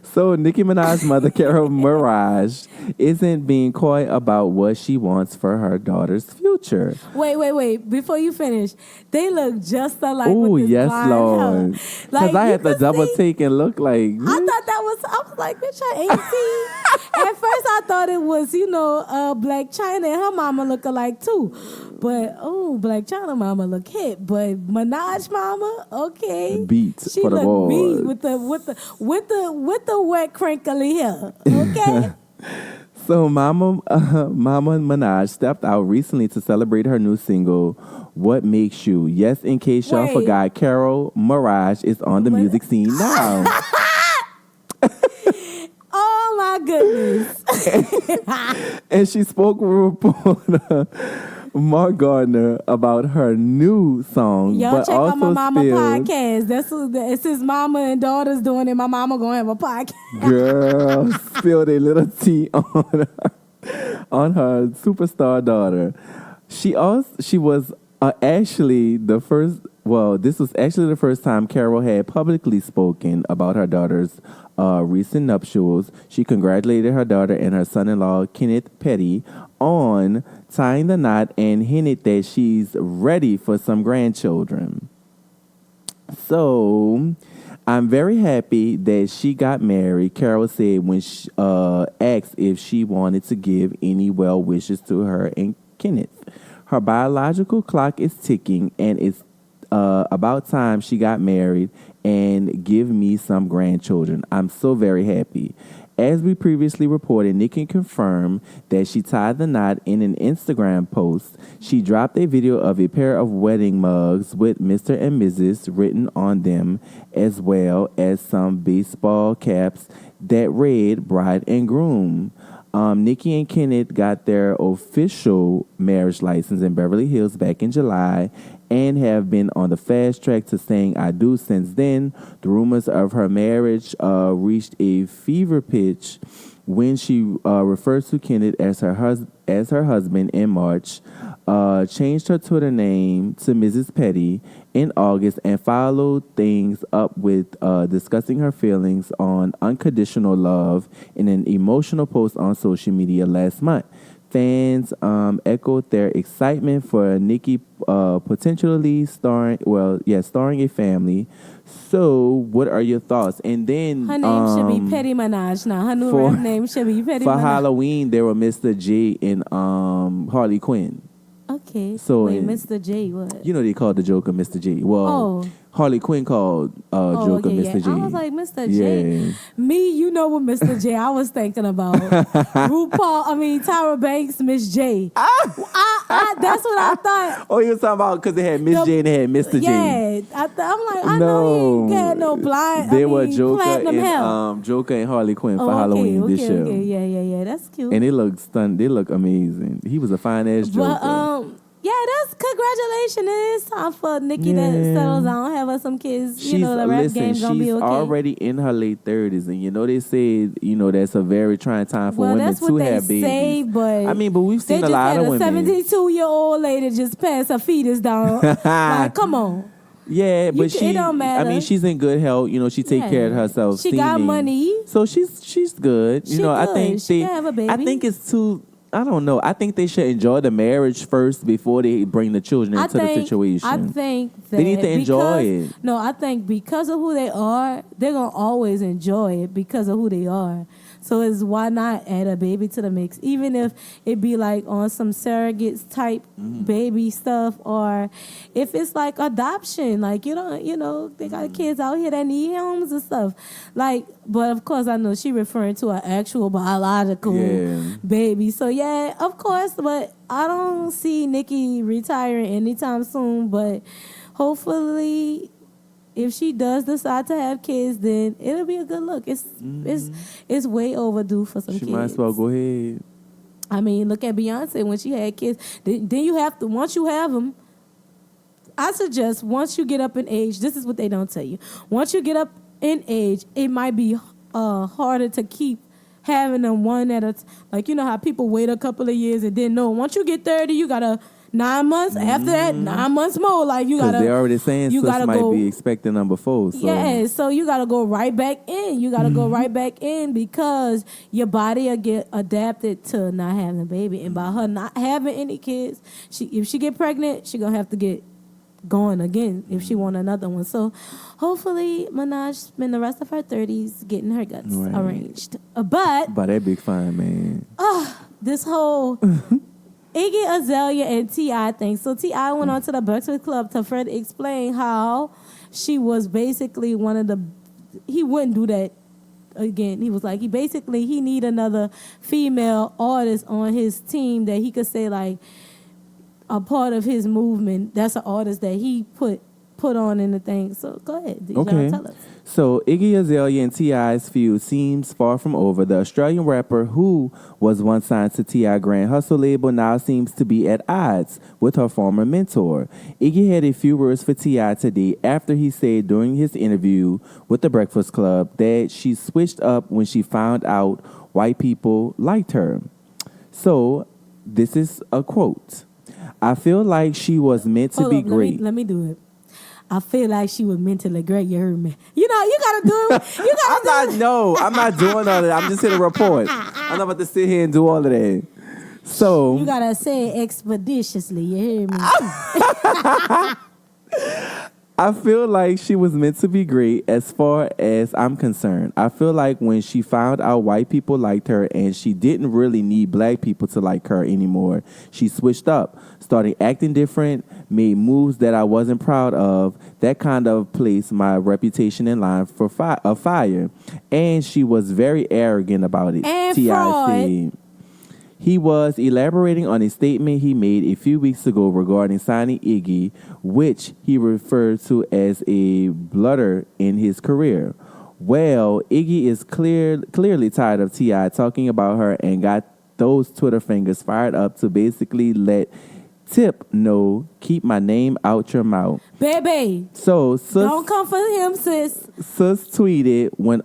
So Nicki Minaj's mother, Carol Mirage, isn't being coy about what she wants for her daughter's future. Wait. Before you finish, they look just alike. Oh, yes, Lord. Because I had to double take and look like... I thought I was like, bitch, I 18. At first, I thought it was, Black China and her mama look alike too. But, Black China mama look hit. But Minaj mama, okay. Beats she for the look boys. With the wet crinkly hair, okay? So Mama Minaj stepped out recently to celebrate her new single, What Makes You. Yes, in case y'all forgot, Carol Mirage is on the music scene now. Oh, my goodness. And she spoke with reporter Mark Gardner about her new song. Y'all but check out my mama spilled, podcast. It's his mama and daughter's doing it. My mama gonna have a podcast. Girl, spilled a little tea on her superstar daughter. She was actually the first. Well, this was actually the first time Carol had publicly spoken about her daughter's recent nuptials. She congratulated her daughter and her son-in-law, Kenneth Petty, on tying the knot and hinted that she's ready for some grandchildren. So, I'm very happy that she got married, Carol said when she asked if she wanted to give any well wishes to her and Kenneth. Her biological clock is ticking and it's about time she got married and give me some grandchildren. I'm so very happy. As we previously reported, Nicki confirmed that she tied the knot in an Instagram post. She dropped a video of a pair of wedding mugs with Mr. and Mrs. written on them, as well as some baseball caps that read bride and groom. Nicki and Kenneth got their official marriage license in Beverly Hills back in July and have been on the fast track to saying I do since then. The rumors of her marriage reached a fever pitch when she refers to Kenneth as her husband in March, changed her Twitter name to Mrs. Petty in August, and followed things up with discussing her feelings on unconditional love in an emotional post on social media last month. Fans echoed their excitement for Nicki potentially starring a family. So, what are your thoughts? And then her name should be Petty Minaj now. Her new rap name should be Petty for Minaj. Halloween, there were Mr. J and Harley Quinn. Okay. So wait, Mr. J, what? You know they called the Joker Mr. J. Well, Harley Quinn called Joker okay, Mr. J. I was like, Mr. J. Yeah. Me, you know what Mr. J I was thinking about. Tyra Banks, Miss J. That's what I thought. Oh, you was talking about because they had Miss J and they had Mr. J. Yeah. I'm like, I know he ain't had no blind. They were Joker and Joker and Harley Quinn for Halloween this year. Okay, yeah. That's cute. And they look stunned. They look amazing. He was a fine ass Joker. But, yeah, that's congratulations. It's time for Nicki to settle down, have her some kids. The rap game's gonna be okay. She's already in her late 30s, and they say that's a very trying time for women to have babies. Say, but but we've seen a lot of women. 72-year-old lady just pass her fetus down. Like, come on. Yeah, but it don't matter. I mean, she's in good health. She take care of herself. She got money, so she's good. I think she can have a baby. I think it's too. I don't know. I think they should enjoy the marriage first before they bring the children into the situation. I think that they need to enjoy it. No, I think because of who they are, they're going to always enjoy it because of who they are. So it's why not add a baby to the mix, even if it be like on some surrogates type baby stuff, or if it's like adoption, like they got kids out here that need homes and stuff. Like, but of course I know she referring to an actual biological baby. So yeah, of course, but I don't see Nicki retiring anytime soon. But hopefully, if she does decide to have kids, then it'll be a good look. It's way overdue for some kids. She might as well go ahead. I mean, look at Beyonce when she had kids. Then you have to, once you have them, I suggest once you get up in age, this is what they don't tell you. Once you get up in age, it might be harder to keep having them one at a like, how people wait a couple of years and then once you get 30, you got to 9 months. After that, 9 months more. Like you gotta. They're already saying you might be expecting number 4. So. Yeah, so you gotta go right back in. You gotta go right back in because your body will get adapted to not having a baby. And by her not having any kids, if she get pregnant, she gonna have to get going again if she want another one. So hopefully Minaj spend the rest of her 30s getting her guts arranged. But by that big fine man. This whole Iggy Azalea and T.I. thing. So T.I. went on to the Breakfast Club to further explain how she was basically he wouldn't do that again. He was like, he need another female artist on his team that he could say like a part of his movement. That's an artist that he put on in the thing. So go ahead, D.Jon, tell us. So Iggy Azalea and T.I.'s feud seems far from over. The Australian rapper, who was once signed to T.I. Grand Hustle label, now seems to be at odds with her former mentor. Iggy had a few words for T.I. today after he said during his interview with The Breakfast Club that she switched up when she found out white people liked her. So this is a quote. I feel like she was meant to be great. Let me do it. I feel like she was mentally great. You heard me. You gotta do it. I'm not doing all that. I'm just here to report. I'm not about to sit here and do all of that. So you gotta say it expeditiously. You hear me? I feel like she was meant to be great as far as I'm concerned. I feel like when she found out white people liked her and she didn't really need black people to like her anymore, she switched up, started acting different, made moves that I wasn't proud of. That kind of placed my reputation in line for a fire. And she was very arrogant about it. And T.I. said. He was elaborating on a statement he made a few weeks ago regarding signing Iggy, which he referred to as a blunder in his career. Well, Iggy is clearly tired of T.I. talking about her and got those Twitter fingers fired up to basically let Tip know, keep my name out your mouth. Baby. So, don't come for him, sis. Sus tweeted, when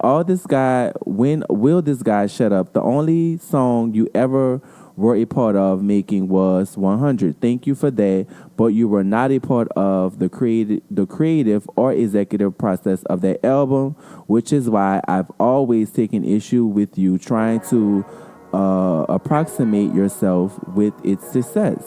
will this guy shut up? The only song you ever were a part of making was 100. Thank you for that, but you were not a part of the creative or executive process of that album, which is why I've always taken issue with you trying to approximate yourself with its success.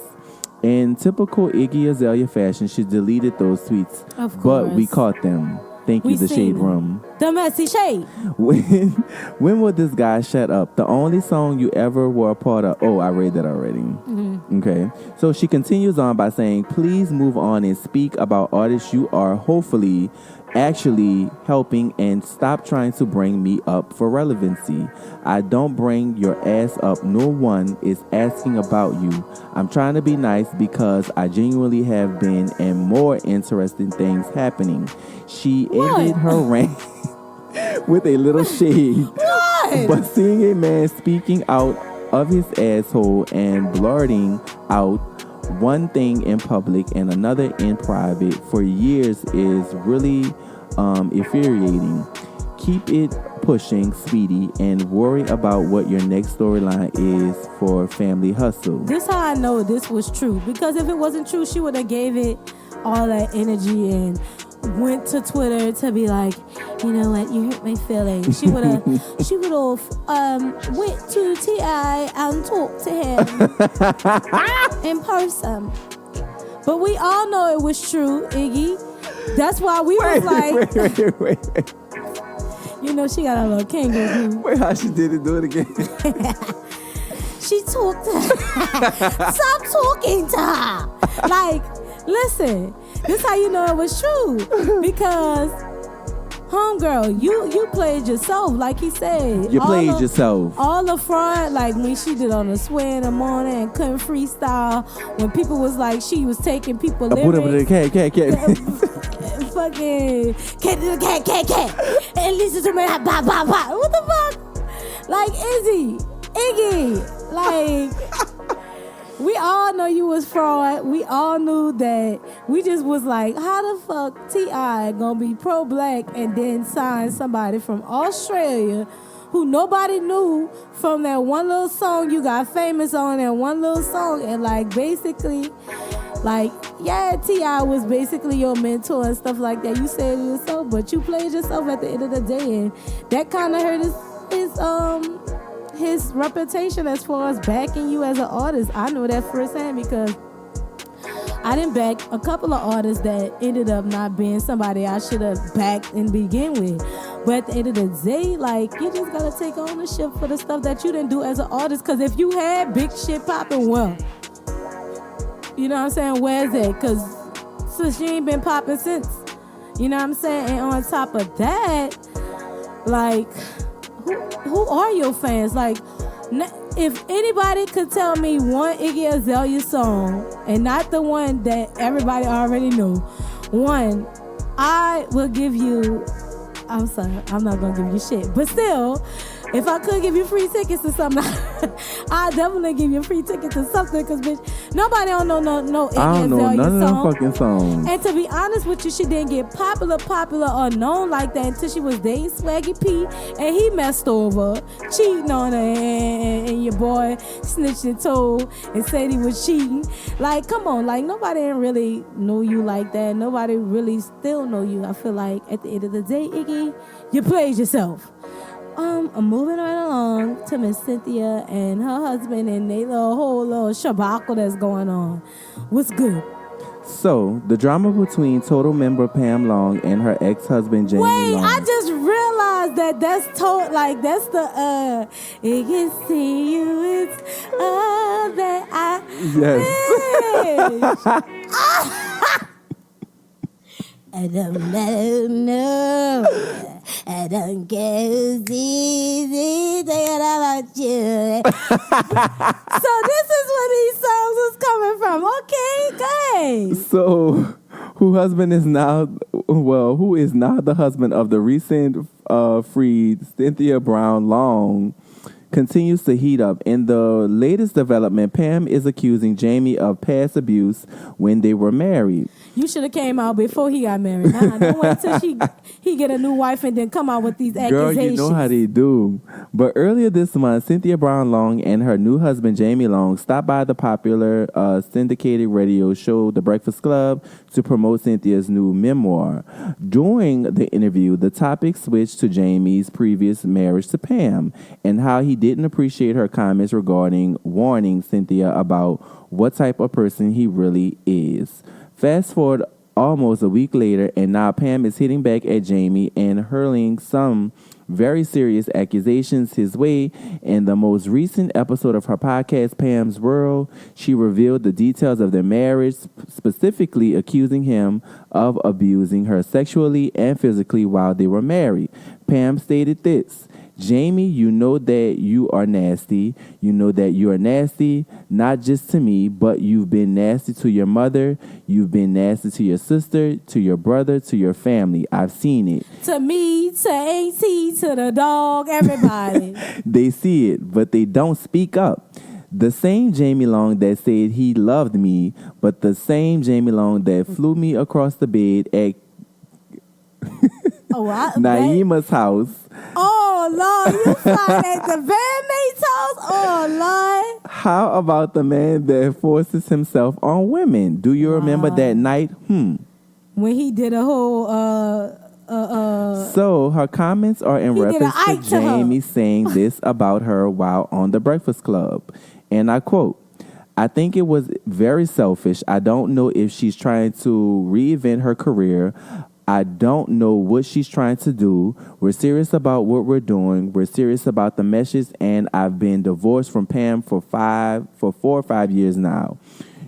In typical Iggy Azalea fashion, she deleted those tweets, but we caught them. Thank you, The Shade Room. The messy shade. When will this guy shut up? The only song you ever were a part of. Oh, I read that already. Mm-hmm. Okay. So she continues on by saying, please move on and speak about artists you are hopefully actually helping and stop trying to bring me up for relevancy. I don't bring your ass up. No one is asking about you. I'm trying to be nice because I genuinely have been and more interesting things happening. She ended her rant with a little shade. But seeing a man speaking out of his asshole and blurting out one thing in public and another in private for years is really infuriating. Keep it pushing, sweetie, and worry about what your next storyline is for Family Hustle. This how I know this was true, because if it wasn't true, she would have gave it all that energy and went to Twitter to be like, you know what, you hurt my feelings. She would have went to T.I. and talked to him in person. But we all know it was true, Iggy. That's why we was like, wait. You know, she got a little kangaroo. Wait, how she did it? Do it again. She talked to her. Stop talking to her. Like, listen, this how you know it was true. Because, homegirl, you played yourself, like he said. You played yourself. All the front, like when she did on the sway in the morning and couldn't freestyle. When people was like, she was taking people lyrics. Fucking cat, and listen to me, what the fuck? Like, Iggy, like, we all know you was fraud. We all knew that. We just was like, how the fuck T.I. gonna be pro-black and then sign somebody from Australia who nobody knew from that one little song you got famous on, that one little song, and like basically, like, yeah, T.I. was basically your mentor and stuff like that. You said it yourself, but you played yourself at the end of the day, and that kind of hurt his reputation as far as backing you as an artist. I know that firsthand because I didn't back a couple of artists that ended up not being somebody I should have backed and begin with. But at the end of the day, like, you just gotta take ownership for the stuff that you didn't do as an artist. Because if you had big shit popping, well, you know what I'm saying? Where's it? Because she ain't been popping since. You know what I'm saying? And on top of that, like, who are your fans? Like, if anybody could tell me one Iggy Azalea song and not the one that everybody already knew, one, I will give you, I'm sorry, I'm not going to give you shit. But still, if I could give you free tickets to something, I'd definitely give you free tickets to something, because, bitch, nobody don't know no Iggy Azalea song. I don't know none of them fucking songs. And to be honest with you, she didn't get popular or known like that until she was dating Swaggy P, and he messed over, cheating on her, and your boy snitched and told and said he was cheating. Like, come on, like, nobody really know you like that. Nobody really still know you. I feel like at the end of the day, Iggy, you played yourself. I'm moving right along to Miss Cynthia and her husband and they whole little shabacle that's going on. What's good? So, the drama between Total member Pam Long and her ex-husband Jamie Long. I just realized that's that's the it can see you, it's all that I Yes. I don't know. I don't care who's easy thinking about you. So this is where these songs was coming from. Okay, good. So, who is now the husband of the recent freed Cynthia Brown Long continues to heat up. In the latest development, Pam is accusing Jamie of past abuse when they were married. You should have came out before he got married. Nah, don't wait till he get a new wife and then come out with these accusations. Girl, you know how they do. But earlier this month, Cynthia Brown Long and her new husband, Jamie Long, stopped by the popular syndicated radio show, The Breakfast Club, to promote Cynthia's new memoir. During the interview, the topic switched to Jamie's previous marriage to Pam and how he didn't appreciate her comments regarding warning Cynthia about what type of person he really is. Fast forward almost a week later, and now Pam is hitting back at Jamie and hurling some very serious accusations his way. In the most recent episode of her podcast, Pam's World, she revealed the details of their marriage, specifically accusing him of abusing her sexually and physically while they were married. Pam stated this: Jamie, you know that you are nasty. You know that you are nasty, not just to me, but you've been nasty to your mother. You've been nasty to your sister, to your brother, to your family. I've seen it. To me, to Auntie, to the dog, everybody. They see it, but they don't speak up. The same Jamie Long that said he loved me, but the same Jamie Long that flew me across the bed at Naima's house. Oh, Lord, you find at the bandmate's house? Oh, Lord. How about the man that forces himself on women? Do you remember that night? When he did a whole... So her comments are in reference to Jamie saying this about her while on The Breakfast Club. And I quote, I think it was very selfish. I don't know if she's trying to reinvent her career. I don't know what she's trying to do. We're serious about what we're doing. We're serious about the message, and I've been divorced from Pam for 4 or 5 years now.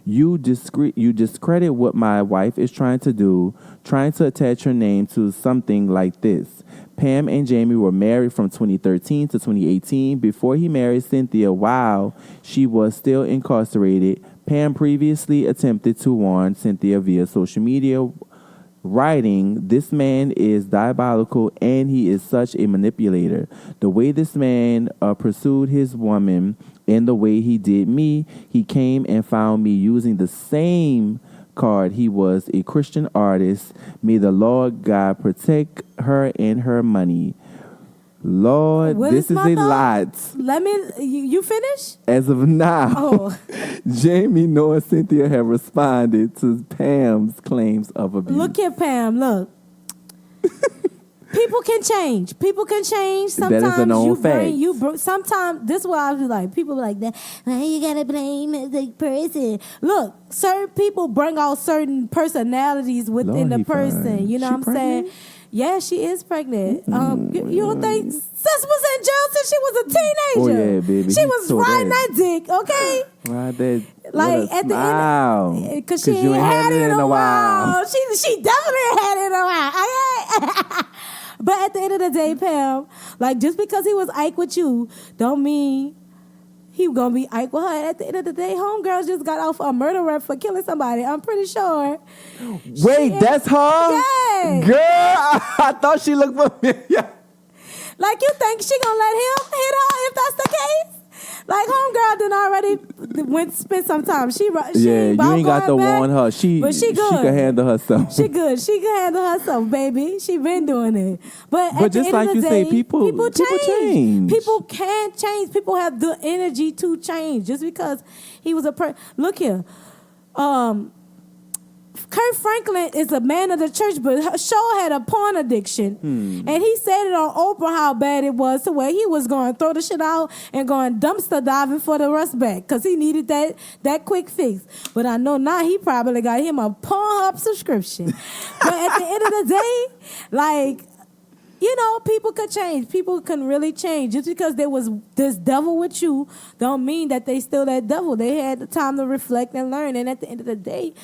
You discredit what my wife is trying to do, trying to attach her name to something like this. Pam and Jamie were married from 2013 to 2018. Before he married Cynthia while she was still incarcerated, Pam previously attempted to warn Cynthia via social media, writing, "This man is diabolical and he is such a manipulator. The way this man pursued his woman and the way he did me, he came and found me using the same card. He was a Christian artist. May the Lord God protect her and her money." Lord, this is a lot. Let me, you finish? As of now, Jamie nor Cynthia have responded to Pam's claims of abuse. Look at Pam, look. People can change. People can change. Sometimes that is a known fact. Sometimes, this is why I was like, people be like that. Why you gotta blame the person? Look, certain people bring out certain personalities within the person. Fine. You know what I'm saying? Yeah, she is pregnant. You don't think sis was in jail since she was a teenager? Oh yeah, baby. She was riding that dick, okay? Ride that. Like at the end, because she ain't had it in a while. She definitely had it in a while. Okay? But at the end of the day, Pam, like just because he was Ike with you, don't mean he gonna be Ike with her. At the end of the day, homegirl just got off a murder rap for killing somebody. I'm pretty sure. Wait, that's her? Yeah. Girl, I thought she looked familiar. Like, you think she gonna let him hit her if that's the case? Like, homegirl done already spent some time. She you ain't got to warn her. But she good. She can handle herself. She good. She can handle herself, baby. She been doing it. But at just the like end you of the day, say, people change. People can change. People have the energy to change. Just because he was look here. Kirk Franklin is a man of the church, but Shaw had a porn addiction. And he said it on Oprah how bad it was to where he was going to throw the shit out and going dumpster diving for the rust back because he needed that quick fix. But I know now he probably got him a Pornhub subscription. But at the end of the day, like, you know, people could change. People can really change. Just because there was this devil with you don't mean that they still that devil. They had the time to reflect and learn. And at the end of the day,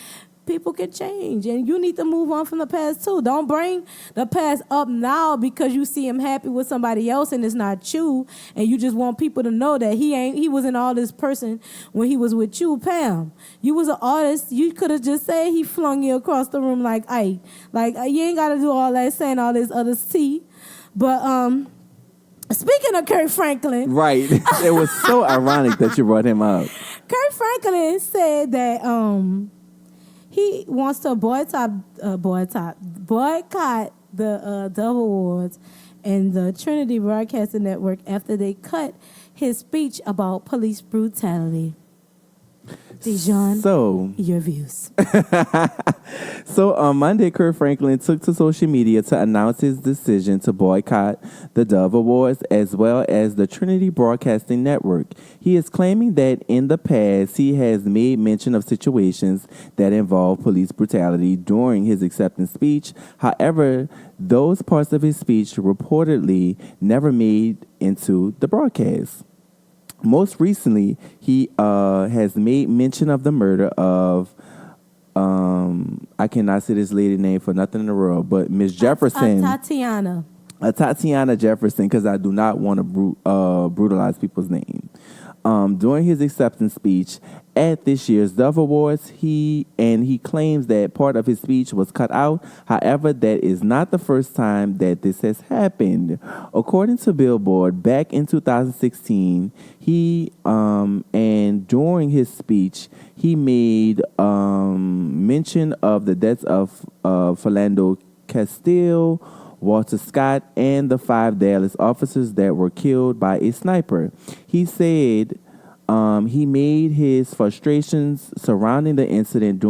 people can change, and you need to move on from the past too. Don't bring the past up now because you see him happy with somebody else and it's not you, and you just want people to know that he wasn't all this person when he was with you. Pam, you was an artist. You could have just said he flung you across the room like Ike. Like, you ain't got to do all that saying all this other tea. But speaking of Kirk Franklin, Right. It was so ironic that you brought him up. Kirk Franklin said that he wants to boycott the Dove Awards and the Trinity Broadcasting Network after they cut his speech about police brutality. D.Jon, So, your views. So on Monday, Kirk Franklin took to social media to announce his decision to boycott the Dove Awards as well as the Trinity Broadcasting Network. He is claiming that in the past he has made mention of situations that involve police brutality during his acceptance speech. However, those parts of his speech reportedly never made into the broadcast. Most recently, he has made mention of the murder of I cannot say this lady name for nothing in the world, but Miss Jefferson. Tatiana Jefferson, because I do not want to brutalize people's name. During his acceptance speech at this year's Dove Awards, he claims that part of his speech was cut out. However, that is not the first time that this has happened. According to Billboard, back in 2016, he and during his speech, he made mention of the deaths of Philando Castile, Walter Scott, and the 5 Dallas officers that were killed by a sniper. He said he made his frustrations surrounding the incident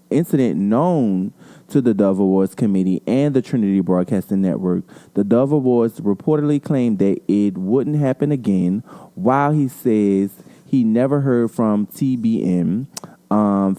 incident known to the Dove Awards Committee and the Trinity Broadcasting Network. The Dove Awards reportedly claimed that it wouldn't happen again, while he says he never heard from TBN.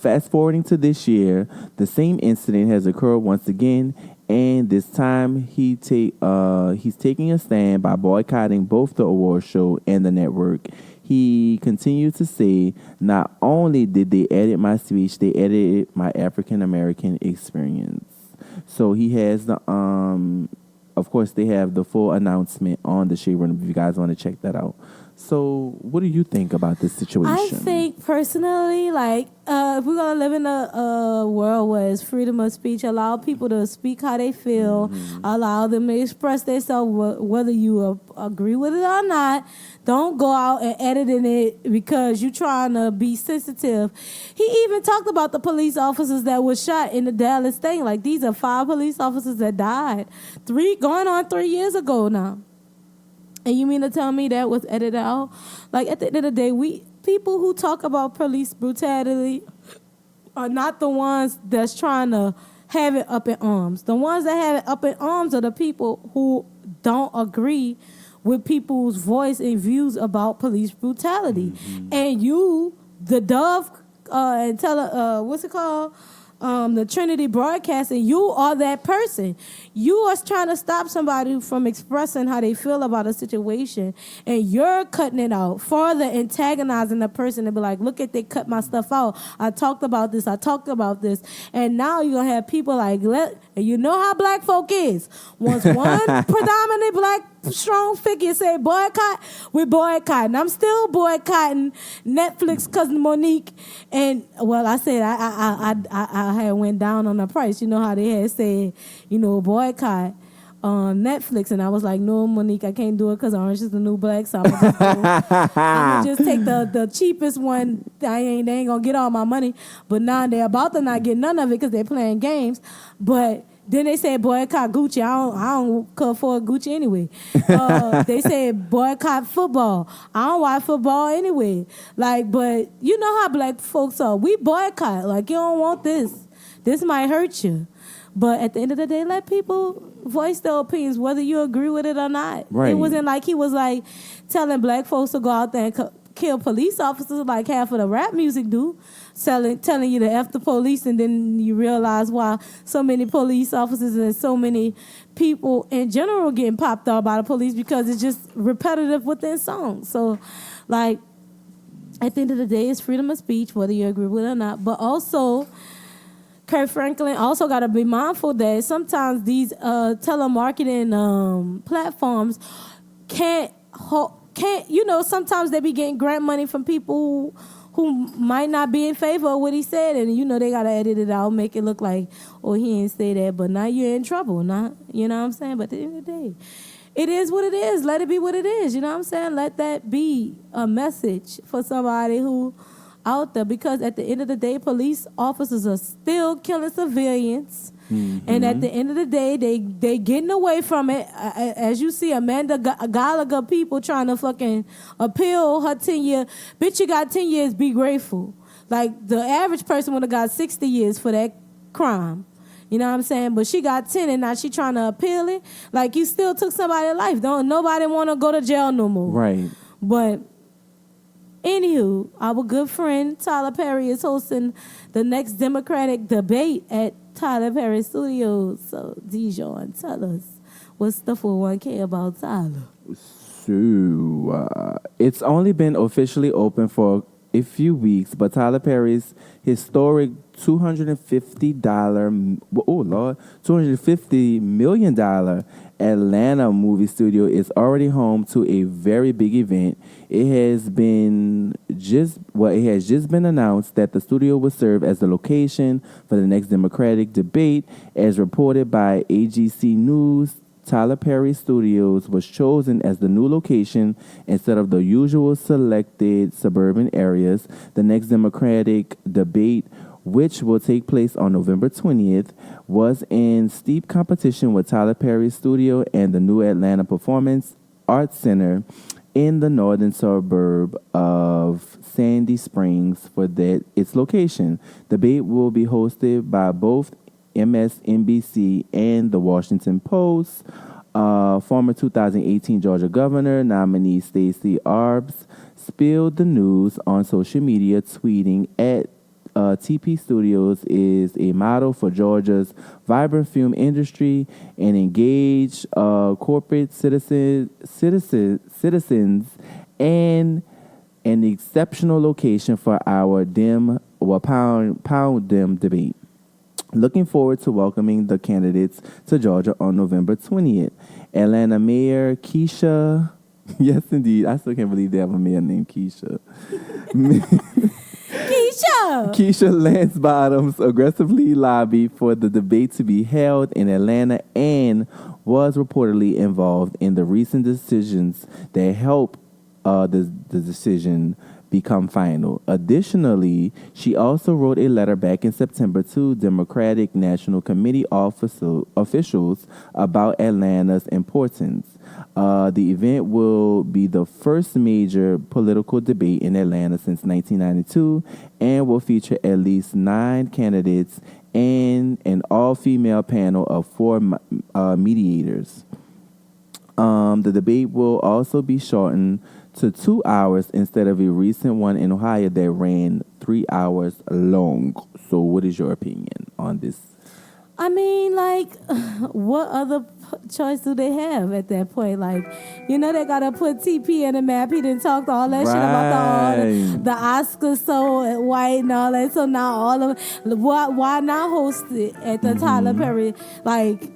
Fast forwarding to this year, the same incident has occurred once again, and this time he's taking a stand by boycotting both the award show and the network. He continued to say, not only did they edit my speech, they edited my African American experience. So he has the of course they have the full announcement on the Shade Room if you guys want to check that out. So what do you think about this situation? I think personally, like, if we're going to live in a world where it's freedom of speech, allow people to speak how they feel, allow them to express themselves, whether you agree with it or not. Don't go out and editing it because you're trying to be sensitive. He even talked about the police officers that were shot in the Dallas thing. Like, these are 5 police officers that died going on 3 years ago now. And you mean to tell me that was edited out? Like, at the end of the day, people who talk about police brutality are not the ones that's trying to have it up in arms. The ones that have it up in arms are the people who don't agree with people's voice and views about police brutality. Mm-hmm. And you, the Dove, and what's it called? The Trinity Broadcasting, you are that person. You are trying to stop somebody from expressing how they feel about a situation, and you're cutting it out, further antagonizing the person to be like, look at, they cut my stuff out. I talked about this. And now you're going to have people like, and you know how black folk is. Once one predominant black strong figure say boycott, we boycott. And I'm still boycotting Netflix cousin Monique. And well, I said I had went down on the price. You know how they had said, boycott on Netflix, and I was like, no, Monique, I can't do it because Orange is the New Black. So I'm gonna just take the cheapest one. They ain't gonna get all my money. But now they're about to not get none of it because they're playing games. But then they said boycott Gucci. I don't afford Gucci anyway. They said boycott football. I don't watch football anyway. Like, but you know how black folks are. We boycott. Like, you don't want this. This might hurt you. But at the end of the day, let people voice their opinions, whether you agree with it or not. Right. It wasn't like he was like telling black folks to go out there and kill police officers like half of the rap music do. Telling you to F the police, and then you realize why so many police officers and so many people in general getting popped up by the police, because it's just repetitive within songs. So, like, at the end of the day, it's freedom of speech, whether you agree with it or not. But also, Kirk Franklin also got to be mindful that sometimes these telemarketing platforms can't, sometimes they be getting grant money from people who might not be in favor of what he said, and you know they gotta edit it out, make it look like, oh, he ain't say that, but now you're in trouble, not, you know what I'm saying? But at the end of the day, it is what it is. Let it be what it is, you know what I'm saying? Let that be a message for somebody who out there, because at the end of the day, police officers are still killing civilians. Mm-hmm. And at the end of the day, they getting away from it. As you see, Amanda Gallagher people trying to fucking appeal her 10-year. Bitch, you got 10 years, be grateful. Like, the average person would have got 60 years for that crime. You know what I'm saying? But she got 10 and now she trying to appeal it. Like, you still took somebody's life. Don't nobody want to go to jail no more. Right. But anywho, our good friend Tyler Perry is hosting the next Democratic debate at Tyler Perry Studios. So, D.Jon, tell us, what's the 401k about Tyler? So, it's only been officially open for a few weeks, but Tyler Perry's historic $250 million Atlanta movie studio is already home to a very big event. It has just been announced that the studio will serve as the location for the next Democratic debate. As reported by AGC News, Tyler Perry Studios was chosen as the new location instead of the usual selected suburban areas. The next Democratic debate, which will take place on November 20th, was in steep competition with Tyler Perry's studio and the new Atlanta Performance Arts Center in the northern suburb of Sandy Springs for its location. The debate will be hosted by both MSNBC and The Washington Post. Former 2018 Georgia Governor nominee Stacey Abrams spilled the news on social media, tweeting at TP Studios is a model for Georgia's vibrant film industry and engaged corporate citizens and an exceptional location for our pound Dem debate. Looking forward to welcoming the candidates to Georgia on November 20th. Atlanta Mayor Keisha, yes indeed, I still can't believe they have a mayor named Keisha. Keisha Lance Bottoms aggressively lobbied for the debate to be held in Atlanta and was reportedly involved in the recent decisions that helped the decision become final. Additionally, she also wrote a letter back in September to Democratic National Committee officials about Atlanta's importance. The event will be the first major political debate in Atlanta since 1992 and will feature at least 9 candidates and an all-female panel of 4 mediators. The debate will also be shortened to 2 hours instead of a recent one in Ohio that ran 3 hours long. So what is your opinion on this? I mean, like, what other choice do they have at that point? Like, you know, they got to put TP in the map. He didn't talk all that shit about the Oscars so white and all that. So now all of why not host it at the Tyler Perry? Like,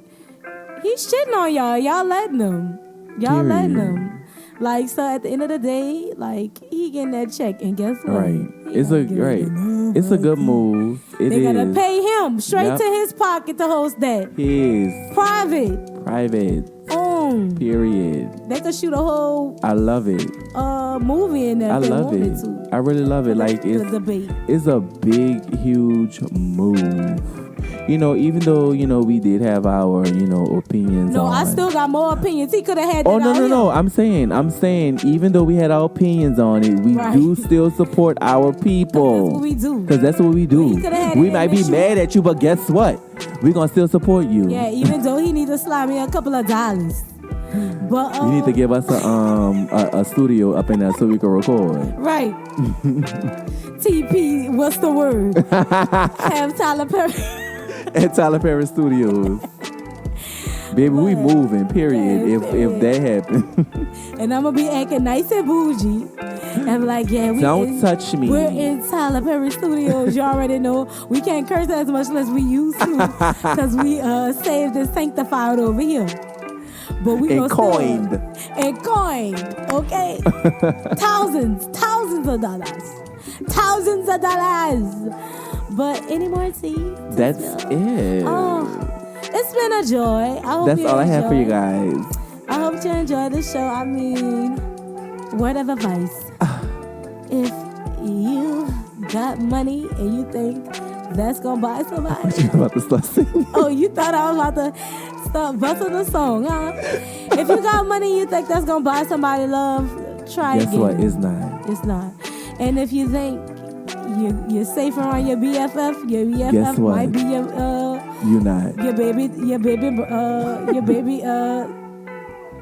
he's shitting on y'all. Y'all letting him. Letting him. Like, so at the end of the day, like, he getting that check, and guess what? Right. It's a good move. They gotta pay him straight to his pocket to host that. Private. Period. They could shoot a whole. I love it. Movie in there. I love it. I really love it. Like, it's a big, huge move. You know, even though, you know, we did have our, you know, opinions. No, I still got more opinions. He could have had that. Oh, no. I'm saying, even though we had our opinions on it, we do still support our people. That's what we do. We might be mad at you, but guess what? We're going to still support you. Yeah, even though he need to slide me a couple of dollars. But you need to give us a studio up in there so we can record. Right. TP, what's the word? Have Tyler Perry. At Tyler Perry Studios. Baby, we moving, period, if that happens. And I'm going to be acting nice and bougie. And like, yeah, don't touch me. We're in Tyler Perry Studios. You already know. We can't curse as much as we used to. Because we saved and sanctified over here. But we and coined. Okay? Thousands of dollars. thousands of dollars. But any more tea? That's it. Oh, it's been a joy. I hope That's all I have for you guys. I hope you enjoy the show. I mean, word of advice. If you got money and you think that's going to buy somebody. You about to start singing. Oh, you thought I was about to start busting the song, huh? If you got money you think that's going to buy somebody love, try Guess again. what? It's not. It's not. And if you think you're safe around your BFF, your BFF Guess what? might be You not.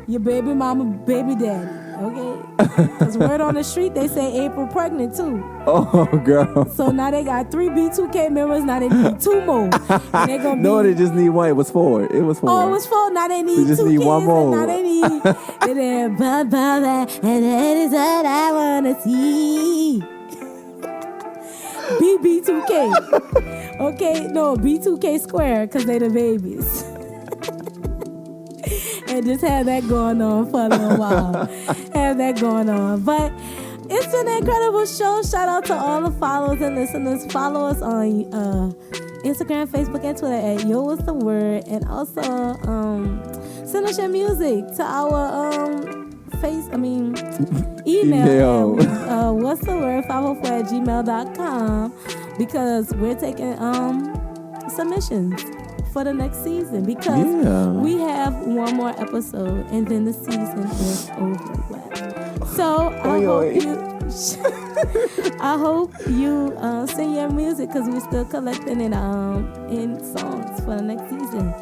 your baby mama, baby daddy, okay? Because word on the street, they say April pregnant too. Oh, girl. So now they got 3 B2K members, now they need 2 more. And they gonna No, be, they just need one. It was 4. It was 4. oh, it was 4, now they need 2 just need kids, one more. and now they need, and then, and that is what I wanna see. BB2K. Okay, no, B2K square, because they the babies. And just had that going on for a little while. Had that going on. But it's been an incredible show. Shout out to all the followers and listeners. Follow us on Instagram, Facebook, and Twitter at Yo What's the Word. And also send us your music to our email. What's the word 504@gmail.com, because we're taking submissions for the next season, because we have one more episode and then the season is over with. So I hope you send your music, because we're still collecting it in songs for the next season.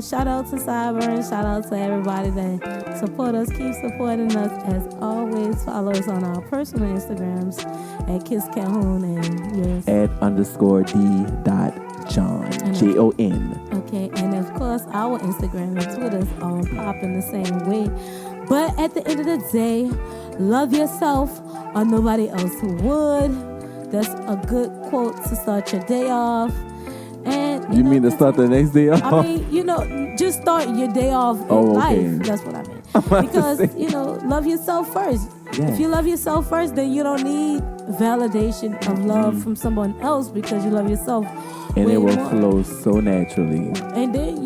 Shout out to Cyber and shout out to everybody that support us. Keep supporting us as always. Follow us on our personal Instagrams at Kiss Calhoun and yours at _D.Jon Jon. Okay, and of course our Instagram and Twitter are popping the same way. But at the end of the day, love yourself or nobody else would. That's a good quote to start your day off. And you mean to start the next day off? I mean, just start your day off in life. That's what I mean. Because, love yourself first. Yes. If you love yourself first, then you don't need validation of love from someone else, because you love yourself. And it will flow so naturally. And then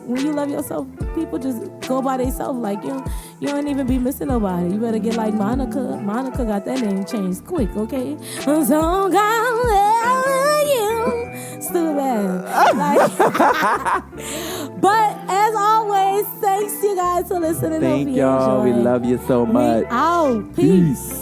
when you love yourself, people just go by themselves. Like, you don't even be missing nobody. You better get like Monica. Monica got that name changed quick, okay? I'm so gonna you. Stupid. But as always, thanks you guys for listening. Thank y'all. We love you so much. We out. Peace.